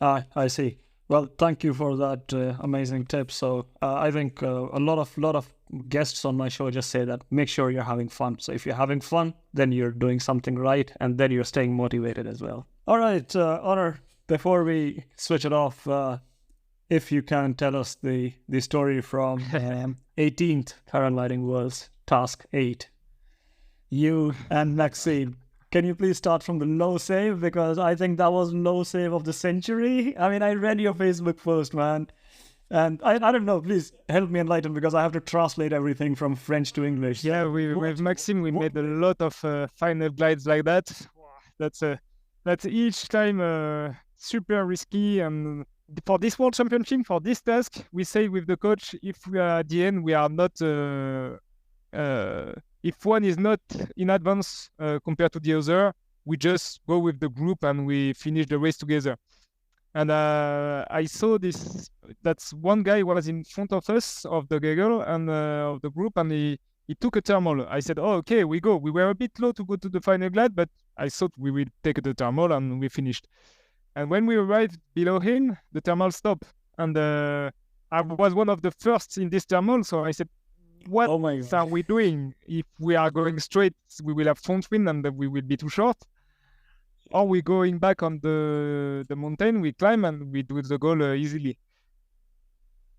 I see. Well, thank you for that amazing tip. So I think a lot of guests on my show just say that make sure you're having fun. So if you're having fun, then you're doing something right, and then you're staying motivated as well. All right, Honor. Before we switch it off, if you can tell us the story from 18th Paragliding World's Task 8, you and Maxime. Can you please start from the low save? Because I think that was low save of the century. I mean, I read your Facebook post, man. And I don't know, please help me enlighten, because I have to translate everything from French to English. Yeah, with Maxime, we made a lot of final glides like that. That's each time super risky. And for this World Championship, for this task, we say with the coach, if we are at the end, we are not... if one is not in advance compared to the other, we just go with the group and we finish the race together. And I saw this, that's one guy was in front of us, of the gaggle and of the group, and he took a thermal. I said, oh, okay, we go. We were a bit low to go to the final glide, but I thought we would take the thermal, and we finished. And when we arrived below him, the thermal stopped. And I was one of the first in this thermal, so I said, what are we doing? If we are going straight, we will have front wind and we will be too short. Or we going back on the mountain, we climb and we do the goal easily.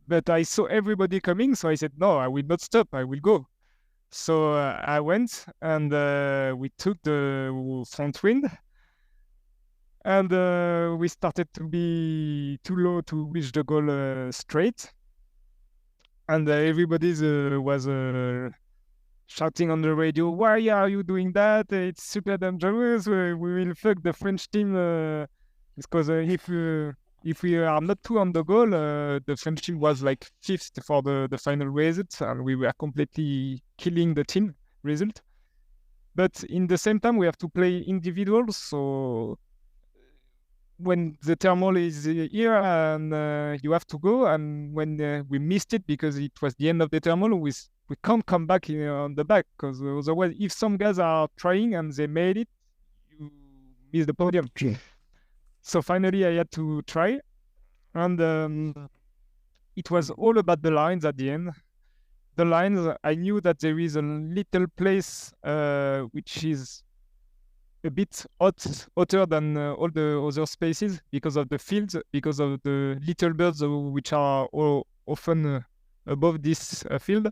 But I saw everybody coming, so I said, no, I will not stop, I will go. So I went and we took the front wind. And we started to be too low to reach the goal straight. And everybody was shouting on the radio, why are you doing that? It's super dangerous. We will fuck the French team. Because if we are not two on the goal, the French team was like fifth for the final result, and we were completely killing the team result. But in the same time, we have to play individuals. So when the thermal is here and you have to go, and when we missed it because it was the end of the thermal, we can't come back on the back, because otherwise, if some guys are trying and they made it, you miss the podium. So finally, I had to try, and it was all about the lines at the end. The lines, I knew that there is a little place which is a bit hotter than all the other spaces because of the fields, because of the little birds which are often above this field.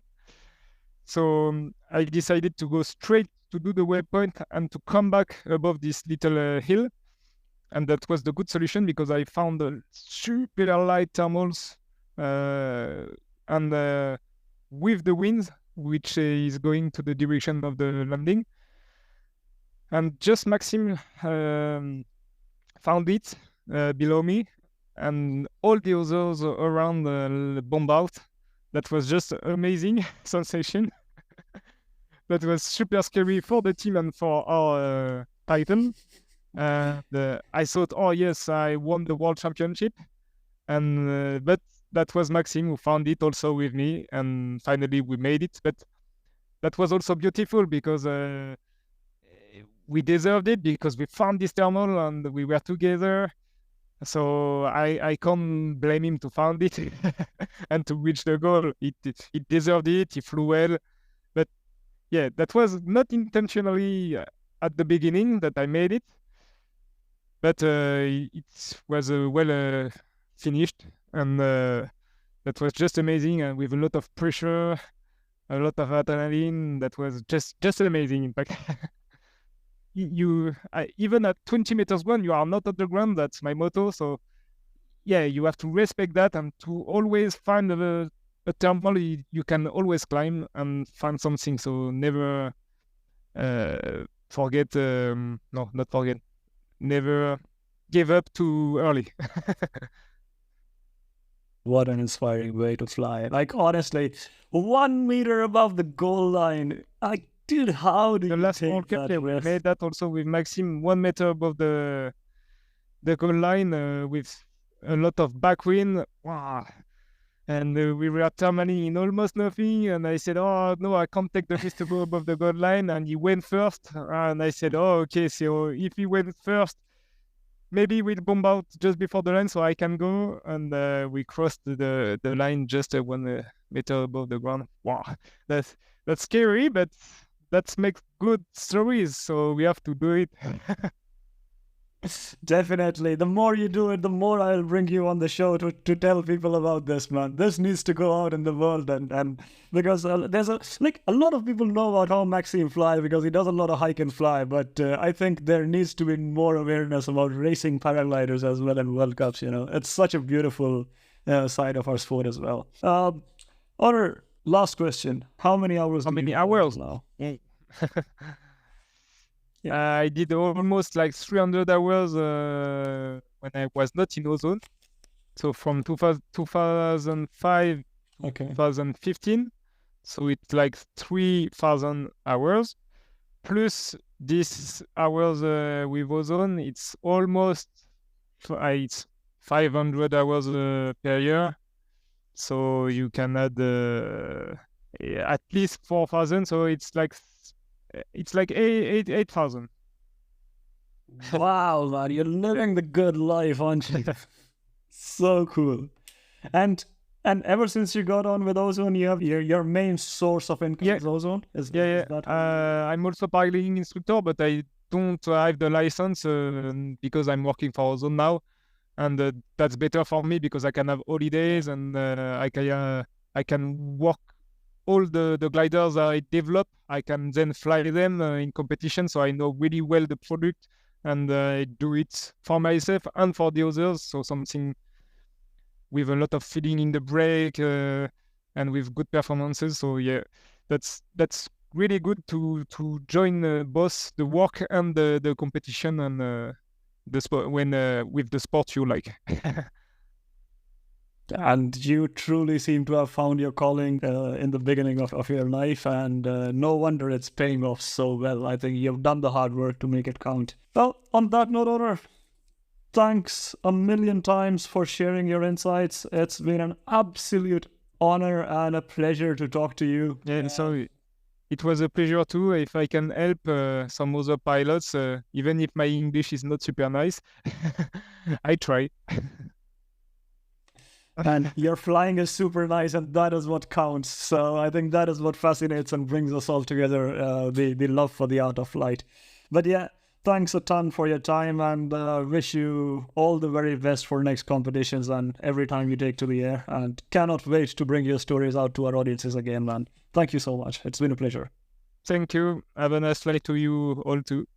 So I decided to go straight to do the waypoint and to come back above this little hill. And that was the good solution, because I found super light thermals and with the wind, which is going to the direction of the landing. And just Maxime found it below me, and all the others around bomb out. That was just amazing sensation. That was super scary for the team and for our Titan. I thought, oh yes, I won the World Championship, and but that was Maxime who found it also with me, and finally we made it. But that was also beautiful, because we deserved it, because we found this thermal and we were together. So I can't blame him to find it and to reach the goal. It deserved it. He flew well. But yeah, that was not intentionally at the beginning that I made it. But it was well finished, and that was just amazing, and with a lot of pressure, a lot of adrenaline. That was just amazing, in fact. Even at 20 meters ground, you are not at the ground. That's my motto. So yeah, you have to respect that, and to always find a thermal you can always climb and find something. So never forget. No, not forget. Never gave up too early. What an inspiring way to fly. Like, honestly, 1 meter above the goal line. Like, dude, how do The you last take World Cup, that we risk? made that also with Maxime 1 meter above the goal line with a lot of backwind. Wow. And we were terminaling in almost nothing. And I said, oh, no, I can't take the risk to go above the goal line. And he went first. And I said, oh, okay, so if he went first, maybe we'll bomb out just before the line so I can go. And we crossed the line just 1 meter above the ground. Wow, that's scary, but that makes good stories. So we have to do it. Definitely. The more you do it, the more I'll bring you on the show to tell people about this, man. This needs to go out in the world, and because there's a lot of people know about how Maxime fly because he does a lot of hike and fly, but I think there needs to be more awareness about racing paragliders as well in World Cups. You know, it's such a beautiful side of our sport as well. Honor, last question: how many hours? How many hours now? I did almost like 300 hours when I was not in ozone. So from 2005 to 2015. So it's like 3,000 hours. Plus these hours with ozone, it's almost it's 500 hours per year. So you can add at least 4,000. So it's like 8,000. Wow, man, you're living the good life, aren't you? So cool. And ever since you got on with ozone, you have your main source of income is ozone. Is that I'm also paragliding instructor, but I don't have the license because I'm working for ozone now, and that's better for me because I can have holidays and I can work all the gliders I develop. I can then fly them in competition, so I know really well the product, and I do it for myself and for the others. So something with a lot of feeling in the brake and with good performances. So yeah, that's really good to join both the work and the competition and the sport when with the sport you like. And you truly seem to have found your calling in the beginning of your life, and no wonder it's paying off so well. I think you've done the hard work to make it count. Well, on that note, Honor, thanks a million times for sharing your insights. It's been an absolute honor and a pleasure to talk to you. Yeah, so it was a pleasure too. If I can help some other pilots, even if my English is not super nice, I try. And your flying is super nice, and that is what counts. So I think that is what fascinates and brings us all together, the love for the art of flight. But yeah, thanks a ton for your time, and wish you all the very best for next competitions and every time you take to the air. And cannot wait to bring your stories out to our audiences again, man. Thank you so much. It's been a pleasure. Thank you. Have a nice flight to you all too.